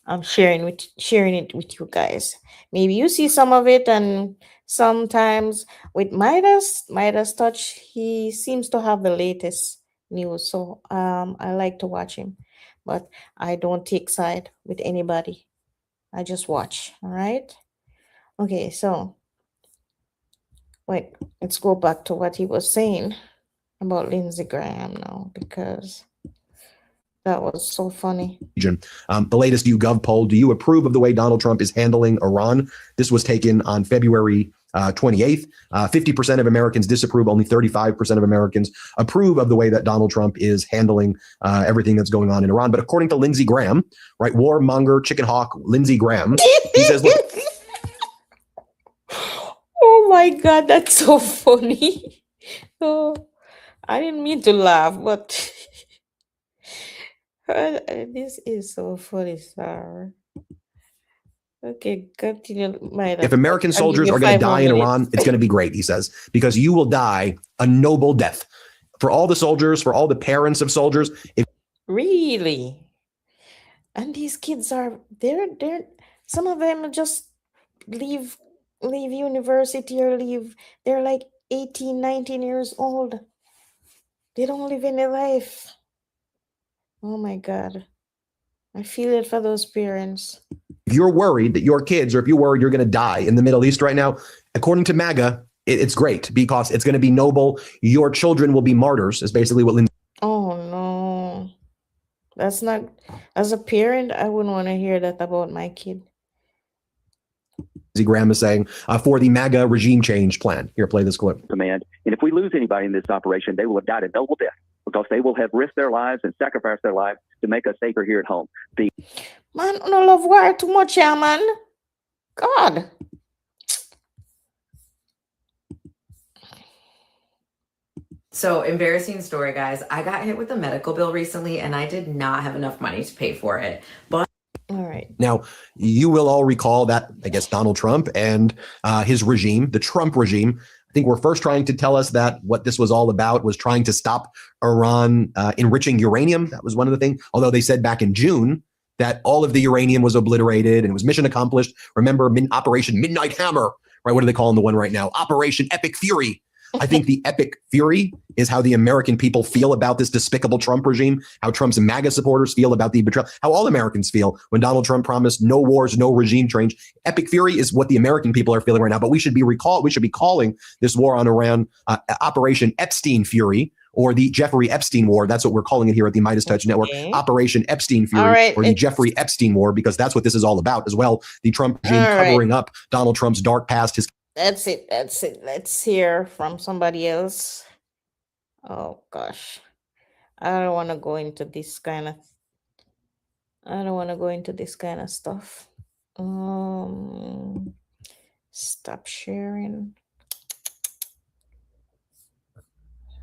I'm sharing it with you guys. Maybe you see some of it, and sometimes with Midas Touch, he seems to have the latest news. So I like to watch him, but I don't take side with anybody. I just watch. All right. Okay, so wait, let's go back to what he was saying about Lindsey Graham now, because that was so funny.
The latest YouGov poll, do you approve of the way Donald Trump is handling Iran? This was taken on February 28th. 50% of Americans disapprove. Only 35% of Americans approve of the way that Donald Trump is handling everything that's going on in Iran. But according to Lindsey Graham, right, warmonger, chicken hawk, Lindsey Graham, he says, look.
Oh my God, that's so funny. Oh, I didn't mean to laugh, but this is so funny, sir. Okay, continue.
If American soldiers are going to die in Iran, it's going to be great, he says, because you will die a noble death. For all the soldiers, for all the parents of soldiers.
Really? And these kids are, they're some of them just leave university or they're like 18, 19 years old. They don't live any life. Oh my God. I feel it for those parents.
If you're worried that your kids, or if you're worried you're going to die in the Middle East right now, according to MAGA, it's great because it's going to be noble. Your children will be martyrs, is basically what Lindsey.
Oh no. That's not, as a parent, I wouldn't want to hear that about my kid.
Graham is saying for the MAGA regime change plan. Here, play this clip.
Command. And if we lose anybody in this operation, they will have died a noble death because they will have risked their lives and sacrificed their lives to make us safer here at home.
Man, I don't love war too much, yeah, man. God.
So, embarrassing story, guys. I got hit with a medical bill recently and I did not have enough money to pay for it. But
all right.
Now, you will all recall that, I guess, Donald Trump and his regime, the Trump regime, I think were first trying to tell us that what this was all about was trying to stop Iran enriching uranium. That was one of the things, although they said back in June that all of the uranium was obliterated and it was mission accomplished. Remember Operation Midnight Hammer, right? What are they calling the one right now? Operation Epic Fury. I think the epic fury is how the American people feel about this despicable Trump regime, how Trump's MAGA supporters feel about the betrayal, how all Americans feel when Donald Trump promised no wars, no regime change. Epic fury is what the American people are feeling right now. But we should be calling this war on Iran Operation Epstein Fury, or the Jeffrey Epstein War. That's what we're calling it here at the Midas Touch Network. Operation Epstein Fury, or the Jeffrey Epstein War, because that's what this is all about as well. The Trump regime covering up Donald Trump's dark past.
That's it. Let's hear from somebody else. Oh gosh. I don't want to go into this kind of stuff. Stop sharing.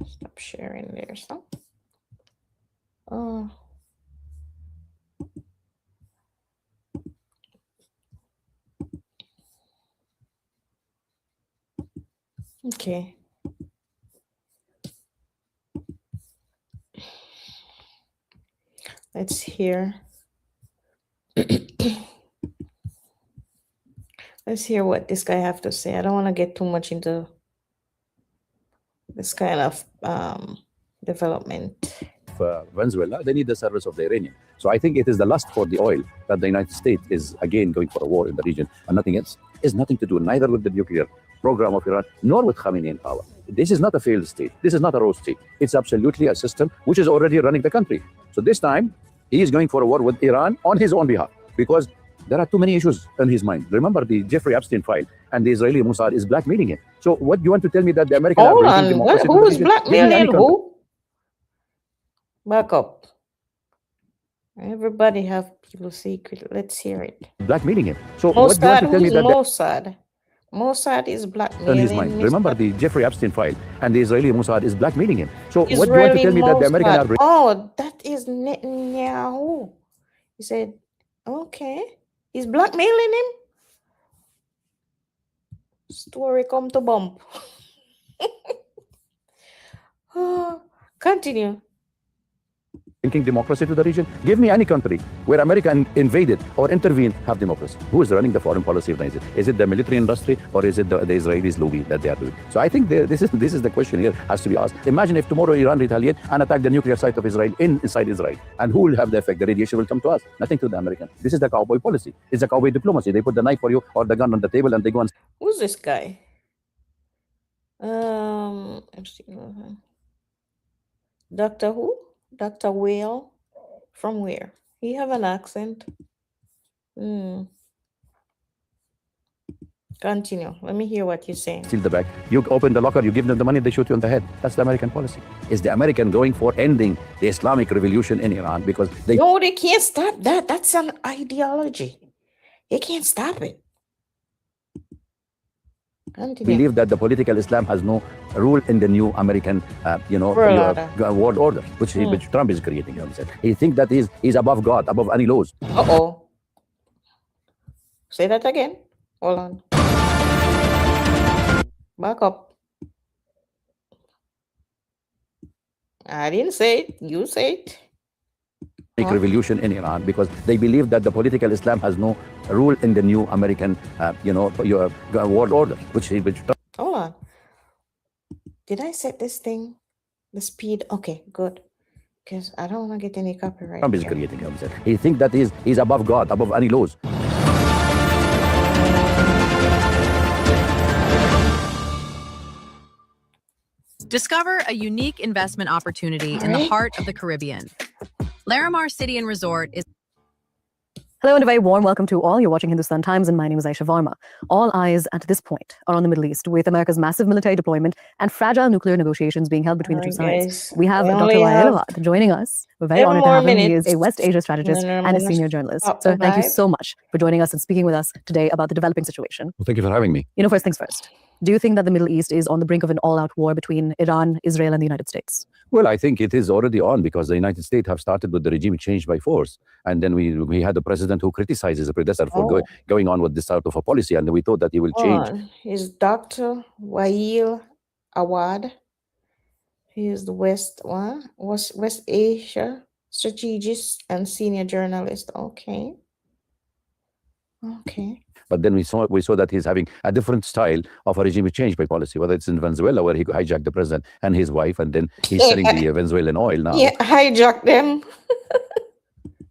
Stop sharing there. So. Oh. Okay. Let's hear. Let's hear what this guy have to say. I don't want to get too much into this kind of development.
Venezuela, they need the service of the Iranian. So I think it is the lust for the oil that the United States is again going for a war in the region, and nothing else. It has nothing to do neither with the nuclear program of Iran nor with Khamenei in power. This is not a failed state. This is not a rose state. It's absolutely a system which is already running the country. So this time he is going for a war with Iran on his own behalf, because there are too many issues in his mind. Remember the Jeffrey Epstein file, and the Israeli Mossad is blackmailing him. So what do you want to tell me, that the American...
Hold on, who is blackmailing who? Back up. Everybody have people secret. Let's hear it.
Blackmailing him. So
Mossad,
what do you want to tell me, that
Mossad? Mossad is blackmailing
in his mind. Remember the Jeffrey Epstein file, and the Israeli Mossad is blackmailing him. So
Israeli
what do you want to tell me, that the American...
Mossad. Oh, that is Netanyahu. He said, okay. He's blackmailing him. Story come to bump. Continue.
Bringing democracy to the region. Give me any country where America invaded or intervened have democracy. Who is running the foreign policy of the United States? Is it the military industry, or is it the Israelis lobby that they are doing? So I think this is the question here has to be asked. Imagine if tomorrow Iran retaliate and attack the nuclear site of Israel inside Israel, and who will have the effect? The radiation will come to us, nothing to the American. This is the cowboy policy. It's the cowboy diplomacy. They put the knife for you or the gun on the table, and they go and...
Who's this guy? Dr. who? Dr. Whale? From where? He have an accent. Continue. Let me hear what you're saying.
Steal the bag. You open the locker, you give them the money, they shoot you in the head. That's the American policy. Is the American going for ending the Islamic revolution in Iran? Because they...
No, they can't stop that. That's an ideology. They can't stop it. Continue.
Believe that the political Islam has no rule in the new American, world order, which Trump is creating. He thinks that he's above God, above any laws.
Uh-oh. Say that again. Hold on. Back up. I didn't say it. You say it.
Revolution in Iran, because they believe that the political Islam has no rule in the new American, world order, which
Hold on. Did I set this thing? The speed? Okay, good. Because I don't want to get any copyright.
Trump is creating. He thinks that he's above God, above any laws.
Discover a unique investment opportunity in the heart of the Caribbean. Larimar City and Resort is...
Hello and a very warm welcome to all. You're watching Hindustan Times and my name is Aisha Varma. All eyes at this point are on the Middle East, with America's massive military deployment and fragile nuclear negotiations being held between the two sides. We have Dr. Wael Elawad joining us. We're very honored to have him. He is a West Asia strategist and a senior journalist. So thank you so much for joining us and speaking with us today about the developing situation.
Well, thank you for having me.
First things first. Do you think that the Middle East is on the brink of an all-out war between Iran, Israel, and the United States?
Well, I think it is already on, because the United States have started with the regime change by force. And then we had a president who criticizes the predecessor for going on with this sort of a policy. And we thought that he will change.
Is Dr. Wael Elawad. He is the West Asia strategist and senior journalist. Okay.
But then we saw that he's having a different style of a regime change by policy, whether it's in Venezuela, where he hijacked the president and his wife, and then he's selling the Venezuelan oil now.
Yeah, hijack them.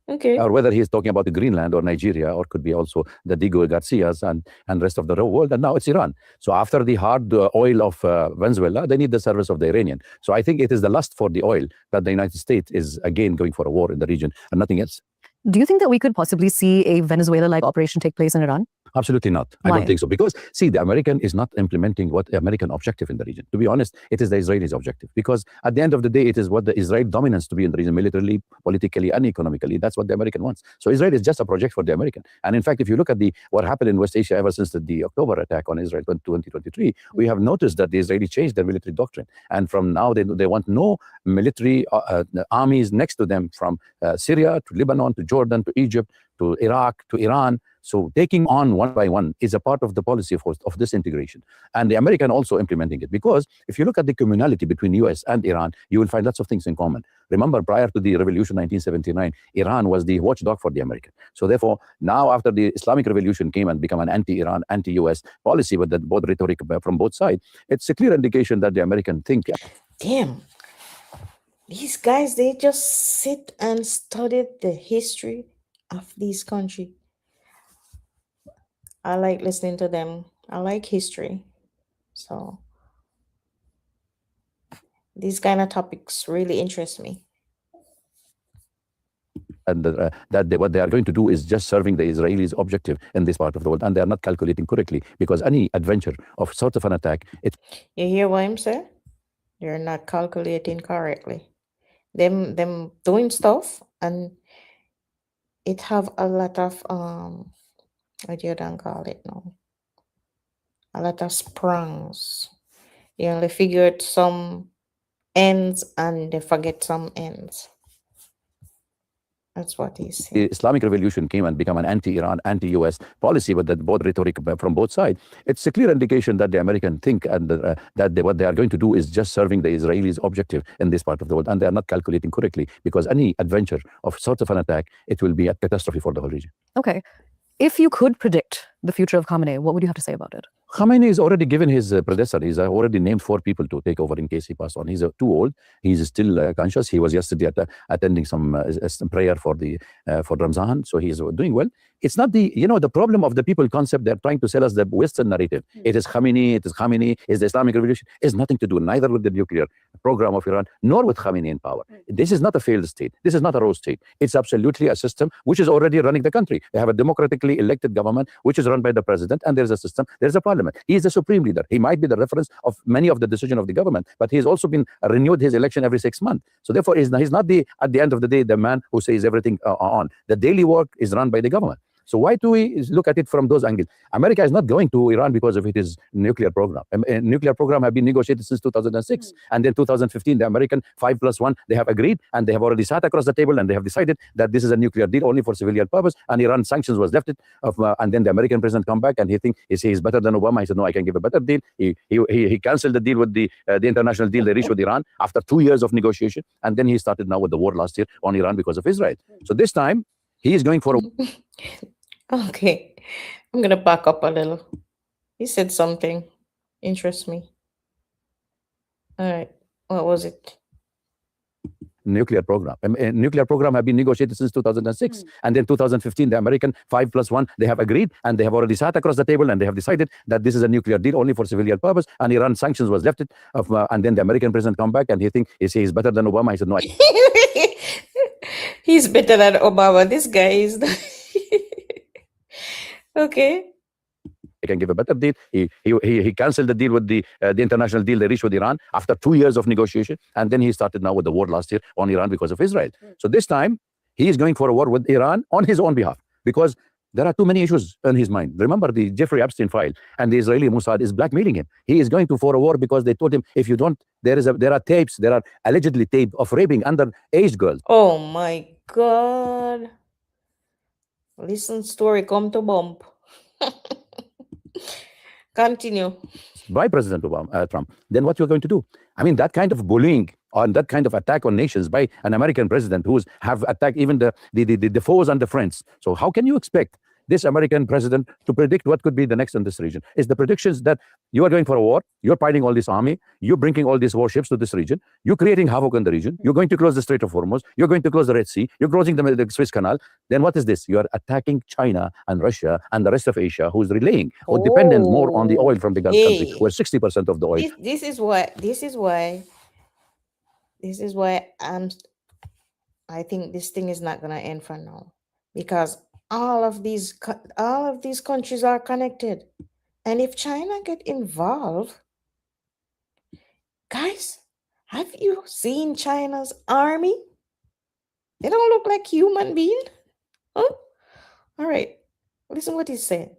Okay.
Or whether he's talking about the Greenland or Nigeria, or could be also the Diego Garcias and rest of the world, and now it's Iran. So after the hard oil of Venezuela, they need the service of the Iranian. So I think it is the lust for the oil that the United States is again going for a war in the region and nothing else.
Do you think that we could possibly see a Venezuela-like operation take place in Iran?
Absolutely not. I don't think so. Because, see, the American is not implementing what the American objective in the region. To be honest, it is the Israelis' objective. Because at the end of the day, it is what the Israel dominance to be in the region, militarily, politically, and economically. That's what the American wants. So Israel is just a project for the American. And in fact, if you look at what happened in West Asia ever since the October attack on Israel in 2023, we have noticed that the Israelis changed their military doctrine. And from now, they want no military armies next to them from Syria to Lebanon to Jordan to Egypt to Iraq to Iran. So taking on one by one is a part of the policy of this integration. And the American also implementing it. Because if you look at the communality between US and Iran, you will find lots of things in common. Remember, prior to the revolution 1979, Iran was the watchdog for the American. So therefore, now after the Islamic revolution came and become an anti-Iran, anti-US policy with both rhetoric from both sides, it's a clear indication that the American think.
Damn. These guys, they just sit and study the history of this country. I like listening to them. I like history. So these kind of topics really interest me.
And what they are going to do is just serving the Israelis' objective in this part of the world. And they are not calculating correctly, because any adventure of sort of an attack...
You hear what I'm saying? They're not calculating correctly. Them doing stuff, and it have a lot of what you don't call it now, a lot of sprongs. You only figured some ends and they forget some ends. That's what he's saying.
The Islamic revolution came and become an anti-Iran, anti-US policy with both rhetoric from both sides. It's a clear indication that the American think and what they are going to do is just serving the Israelis' objective in this part of the world. And they are not calculating correctly, because any adventure of sort of an attack, it will be a catastrophe for the whole region.
Okay. If you could predict the future of Khamenei, what would you have to say about it?
Khamenei is already given his predecessor. He's already named 4 people to take over in case he passed on. He's too old. He's still conscious. He was yesterday attending some prayer for Ramzan, so he's doing well. It's not the problem of the people concept. They're trying to sell us the Western narrative. It is Khamenei, it's the Islamic revolution. It has nothing to do neither with the nuclear program of Iran, nor with Khamenei in power. This is not a failed state. This is not a rose state. It's absolutely a system which is already running the country. They have a democratically elected government, which is run by the president, and there's a system, there's a parliament. He is the supreme leader. He might be the reference of many of the decisions of the government, but he's also been renewed his election every 6 months. So therefore, he's not at the end of the day, the man who says everything on. The daily work is run by the government. So why do we look at it from those angles? America is not going to Iran because of its nuclear program. A nuclear program have been negotiated since 2006. And then 2015, the American 5+1, they have agreed, and they have already sat across the table, and they have decided that this is a nuclear deal only for civilian purpose, and Iran sanctions was lifted. And then the American president come back, and he says he's better than Obama. He said, no, I can give a better deal. He canceled the deal with the international deal they reached with Iran after 2 years of negotiation. And then he started now with the war last year on Iran because of Israel. So this time, he is going for a...
Okay, I'm going to back up a little. He said something interests me. All right, what was it?
Nuclear program. A nuclear program have been negotiated since 2006. And then 2015, the American 5+1, they have agreed, and they have already sat across the table, and they have decided that this is a nuclear deal only for civilian purpose, and Iran sanctions was lifted. And then the American president come back, and he says he's better than Obama. He said, no.
He's better than Obama. This guy is... Okay.
He can give a better deal. He canceled the deal with the international deal they reached with Iran after 2 years of negotiation. And then he started now with the war last year on Iran because of Israel. So this time, he is going for a war with Iran on his own behalf, because there are too many issues in his mind. Remember the Jeffrey Epstein file, and the Israeli Mossad is blackmailing him. He is going for a war because they told him, if you don't, there are tapes, there are allegedly tapes of raping underage girls.
Oh my God. Listen, story come to bump. Continue.
By President Trump, then what you're going to do? I mean, that kind of bullying or that kind of attack on nations by an American president who's have attacked even the foes and the friends. So how can you expect this American president to predict what could be the next in this region? Is the predictions that you are going for a war, you're fighting all this army, you're bringing all these warships to this region, you're creating havoc in the region, you're going to close the Strait of Hormuz, you're going to close the Red Sea, you're closing the Suez Canal. Then what is this? You are attacking China and Russia and the rest of Asia, who's relying or dependent more on the oil from the Gulf country, where 60% of the oil.
This is why I think this thing is not gonna end for now, because all of these countries are connected, and if China get involved, guys, have you seen China's army? They don't look like human beings. Huh? All right, listen what he's saying.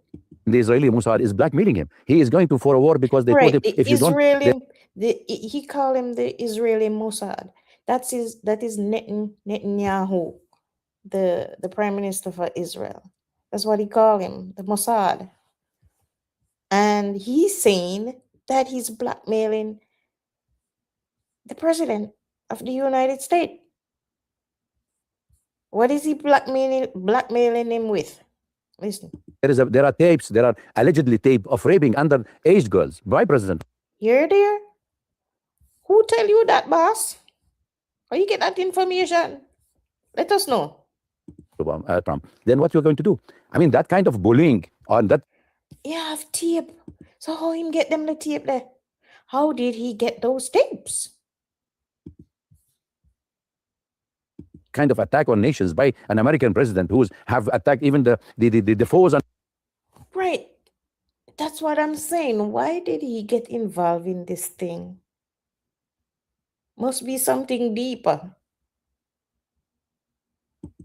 The Israeli Mossad is blackmailing him. He is going to for a war because they told him if you don't.
He called him the Israeli Mossad. That is Netanyahu, the prime minister for Israel. That's what he called him, the Mossad. And he's saying that he's blackmailing the president of the United States. What is he blackmailing him with? Listen.
There are tapes, there are allegedly tape of raping underage girls by president.
You're there? Who tell you that, boss? How you get that information? Let us know.
Trump. Then what you're going to do? I mean, that kind of bullying on that.
Yeah, I have tape. So how him get them the tape there? How did he get those tapes?
Kind of attack on nations by an American president who's have attacked even the foes.
Right. That's what I'm saying. Why did he get involved in this thing? Must be something deeper.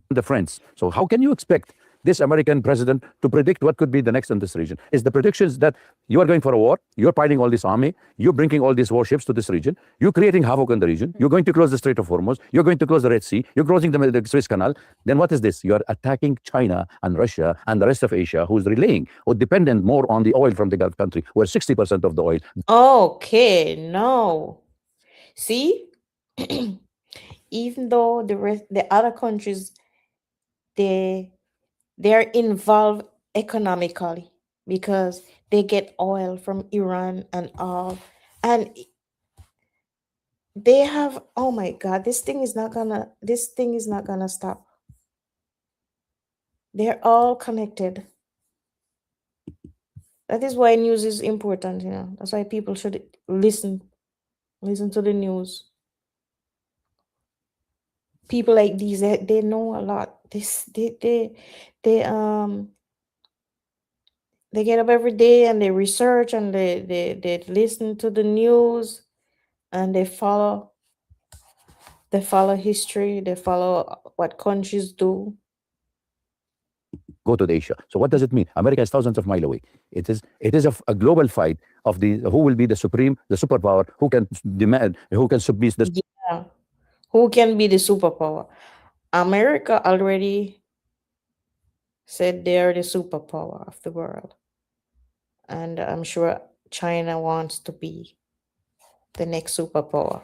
The friends. So how can you expect this American president to predict what could be the next in this region? Is the predictions that you are going for a war, you're fighting all this army, you're bringing all these warships to this region, you're creating havoc in the region, you're going to close the Strait of Hormuz, you're going to close the Red Sea, you're closing the Suez Canal. Then what is this? You are attacking China and Russia and the rest of Asia, who's relying or dependent more on the oil from the Gulf country, where 60% of the oil.
Okay, no. See, even though the other countries, they're involved economically because they get oil from Iran and all, and they have, oh my God, this thing is not gonna stop. They're all connected. That is why news is important, that's why people should listen to the news. People like these, they know a lot. They get up every day and they research and they listen to the news and they follow history, they follow what countries do.
Go to Asia. So what does it mean? America is thousands of miles away. It is a global fight of who will be the superpower, who can demand, who can submit this.
Yeah. Who can be the superpower? America already said they're the superpower of the world. And I'm sure China wants to be the next superpower.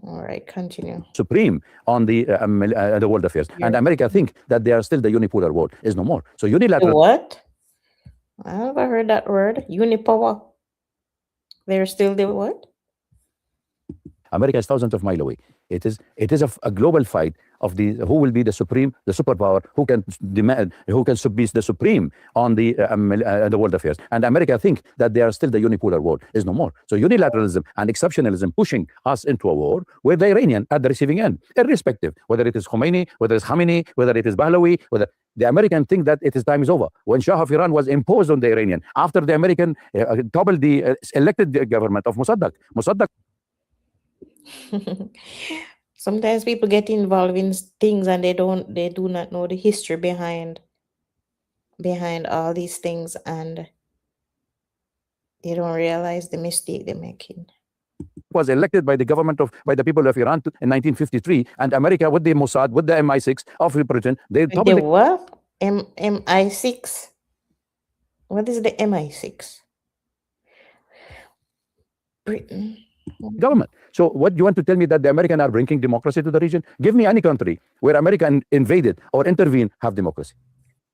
All right, continue.
Supreme on the world affairs. Yeah. And America think that they are still the unipolar world. Is no more. So unilateral.
The what? I never heard that word. Unipower. They're still the what?
America is thousands of miles away. It is a global fight of who will be the superpower, who can demand, who can submit the supreme on the world affairs. And America think that they are still the unipolar world. Is no more. So unilateralism and exceptionalism pushing us into a war with the Iranian at the receiving end, irrespective whether it is Khomeini, whether it's Khamenei, whether it is Pahlavi, whether the American think that time is over. When Shah of Iran was imposed on the Iranian after the American toppled the elected government of Mossadegh.
Sometimes people get involved in things and they do not know the history behind all these things, and they don't realize the mistake they're making.
Was elected by the people of Iran in 1953, and America with the Mossad, with the MI6 of Britain, they
the what? MI6? What is the MI6? Britain.
government. So what you want to tell me that the Americans are bringing democracy to the region? Give me any country where America invaded or intervened have democracy.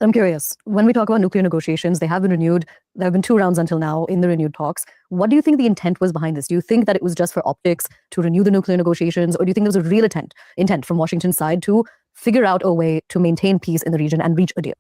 I'm curious, when we talk about nuclear negotiations, they have been renewed. There have been 2 rounds until now in the renewed talks. What do you think the intent was behind this? Do you think that it was just for optics to renew the nuclear negotiations, or do you think there was a real intent from Washington's side to figure out a way to maintain peace in the region and reach a deal?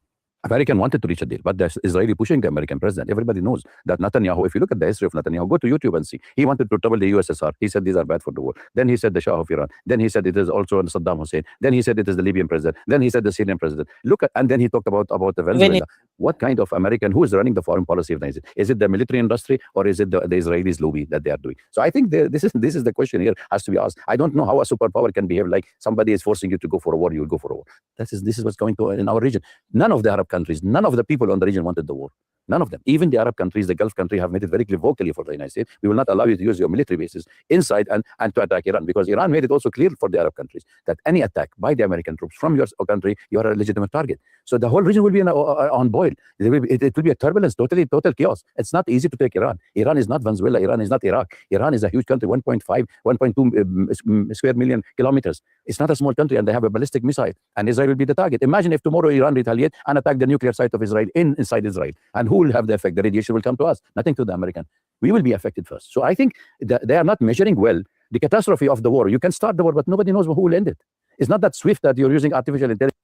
American wanted to reach a deal, but the Israeli pushing the American president. Everybody knows that Netanyahu, if you look at the history of Netanyahu, go to YouTube and see. He wanted to trouble the USSR. He said these are bad for the world. Then he said the Shah of Iran. Then he said it is also Saddam Hussein. Then he said it is the Libyan president. Then he said the Syrian president. And then he talked about the Venezuela. What kind of American, who is running the foreign policy of Nigeria? Is it the military industry or is it the Israelis lobby that they are doing? So I think this is the question here has to be asked. I don't know how a superpower can behave like somebody is forcing you to go for a war, you will go for a war. This is what's going on in our region. None of the Arab countries, none of the people on the region wanted the war. None of them. Even the Arab countries, the Gulf countries have made it very clear vocally for the United States. We will not allow you to use your military bases inside and to attack Iran, because Iran made it also clear for the Arab countries that any attack by the American troops from your country, you are a legitimate target. So the whole region will be on boil. It will be a turbulence, total chaos. It's not easy to take Iran. Iran is not Venezuela. Iran is not Iraq. Iran is a huge country, 1.2 square million kilometers. It's not a small country, and they have a ballistic missile, and Israel will be the target. Imagine if tomorrow Iran retaliate and attack the nuclear site of Israel inside Israel. And who will have the effect? The radiation will come to us, nothing to the American. We will be affected first. So I think that they are not measuring well the catastrophe of the war. You can start the war, but nobody knows who will end it. It's not that swift that you're using artificial intelligence.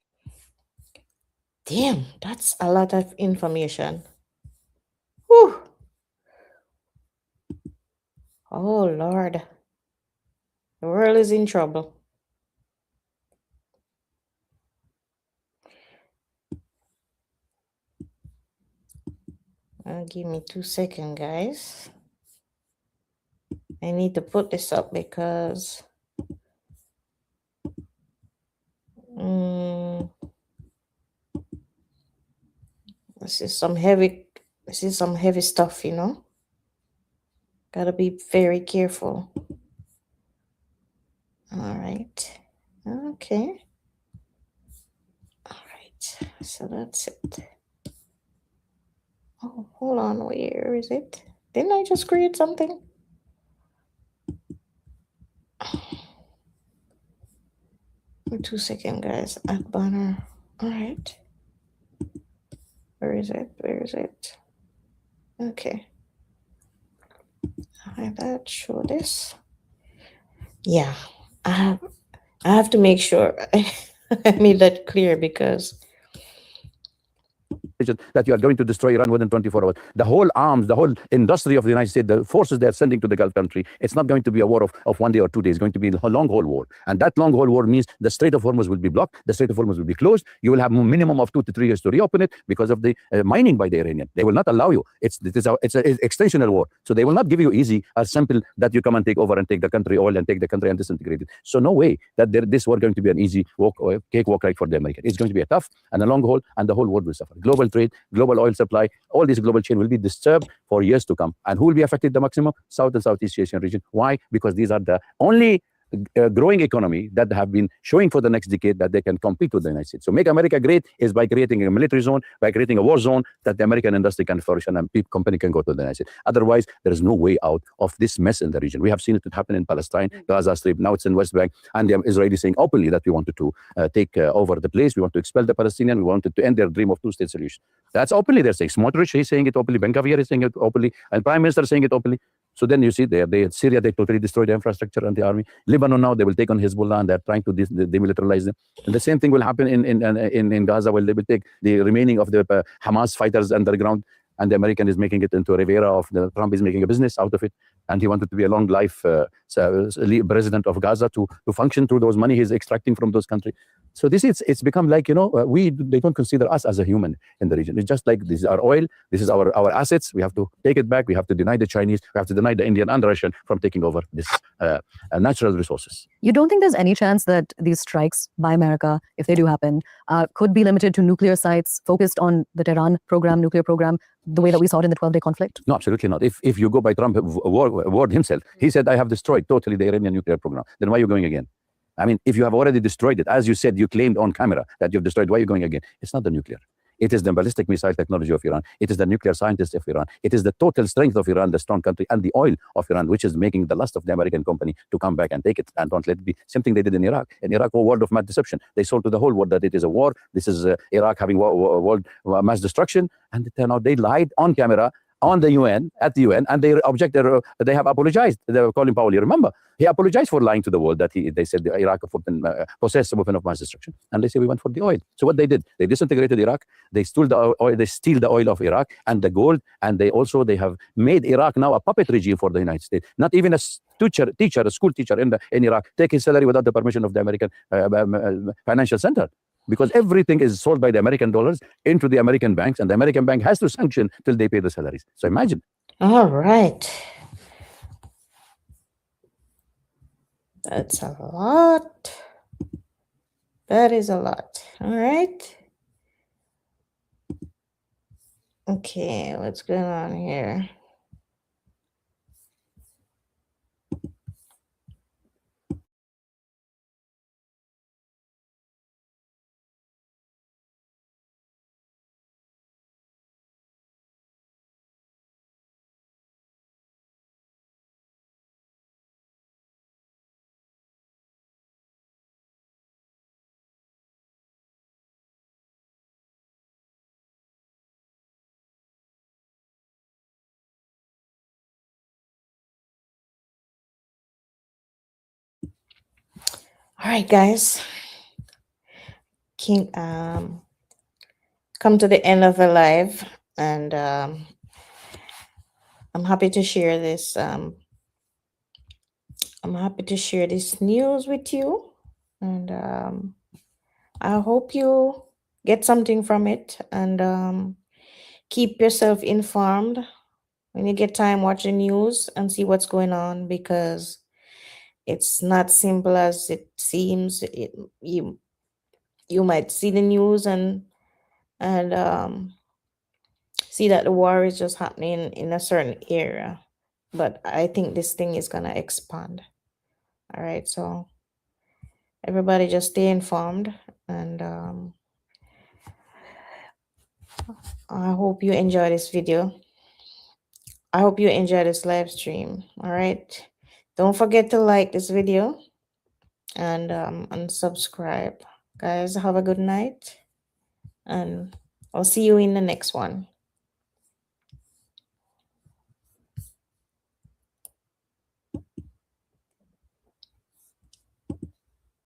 Damn, that's a lot of information. Whew. Oh, Lord. The world is in trouble. Give me 2 seconds, guys. I need to put this up because this is some heavy stuff, you know. Gotta be very careful. All right. Okay. All right. So that's it. Oh, hold on. Where is it? Didn't I just create something? 2 seconds, guys. Add banner. All right. Where is it? Where is it? Okay. That show this. Yeah, I have to make sure I made that clear because
that you are going to destroy Iran within 24 hours. The whole arms, the whole industry of the United States, the forces they are sending to the Gulf country, it's not going to be a war of 1 day or 2 days. It's going to be a long haul war. And that long haul war means the Strait of Hormuz will be blocked. The Strait of Hormuz will be closed. You will have a minimum of 2 to 3 years to reopen it because of the mining by the Iranian. They will not allow you. It's an extensional war. So they will not give you easy or simple that you come and take over and take the country oil and take the country and disintegrate it. So no way that this war going to be an easy cakewalk ride for the American. It's going to be a tough and a long haul, and the whole world will suffer. Global trade, global oil supply, all this global chain will be disturbed for years to come. And who will be affected the maximum? South and Southeast Asian region. Why? Because these are the only growing economy that have been showing for the next decade that they can compete with the United States. So make America great is by creating a military zone, by creating a war zone that the American industry can flourish and company can go to the United States. Otherwise, there is no way out of this mess in the region. We have seen it happen in Palestine, Gaza Strip, now it's in West Bank, and the Israelis saying openly that we wanted to take over the place, we want to expel the Palestinians, we wanted to end their dream of two-state solution. That's openly they're saying. Smotrich is saying it openly, Ben Gvir is saying it openly, and Prime Minister is saying it openly. So then you see Syria, they totally destroyed the infrastructure and the army. Lebanon now, they will take on Hezbollah and they're trying to demilitarize them. And the same thing will happen in Gaza, where they will take the remaining of the Hamas fighters underground, and the American is making it into a Rivera of the Trump is making a business out of it. And he wanted to be a long life president of Gaza to function through those money he's extracting from those countries. So it's become like, they don't consider us as a human in the region. It's just like this is our oil, this is our assets. We have to take it back. We have to deny the Chinese. We have to deny the Indian and the Russian from taking over this natural resources.
You don't think there's any chance that these strikes by America, if they do happen, could be limited to nuclear sites focused on the Tehran program, nuclear program, the way that we saw it in the 12-day conflict?
No, absolutely not. If you go by Trump word himself, he said, I have destroyed totally the Iranian nuclear program. Then why are you going again? I mean, if you have already destroyed it, as you said, you claimed on camera that you've destroyed, why are you going again? It's not the nuclear. It is the ballistic missile technology of Iran. It is the nuclear scientists of Iran. It is the total strength of Iran, the strong country, and the oil of Iran, which is making the lust of the American company to come back and take it and don't let it be. Same thing they did in Iraq. In Iraq, a world of mass deception. They sold to the whole world that it is a war. This is Iraq having world mass destruction. And it turned out they lied on camera on the UN, at the UN, and they objected. They have apologized. Colin Powell, you remember? He apologized for lying to the world that they said the Iraq possessed a weapon of mass destruction, and they say we went for the oil. So what they did, they disintegrated Iraq. They stole the oil. They steal the oil of Iraq and the gold, and they have made Iraq now a puppet regime for the United States. Not even a teacher, a school teacher in Iraq, take his salary without the permission of the American financial center. Because everything is sold by the American dollars into the American banks, and the American bank has to sanction till they pay the salaries. So imagine.
All right. That's a lot. That is a lot. All right. Okay, what's going on here? All right, guys. Come to the end of the live, and I'm happy to share this. I'm happy to share this news with you, and I hope you get something from it, and keep yourself informed. When you get time, watch the news and see what's going on, because it's not simple as it seems. You might see the news and see that the war is just happening in a certain area, but I think this thing is gonna expand. All right, so everybody just stay informed, and I hope you enjoy this video. I hope you enjoy this live stream. All right, don't forget to like this video and subscribe. Guys, have a good night, and I'll see you in the next one.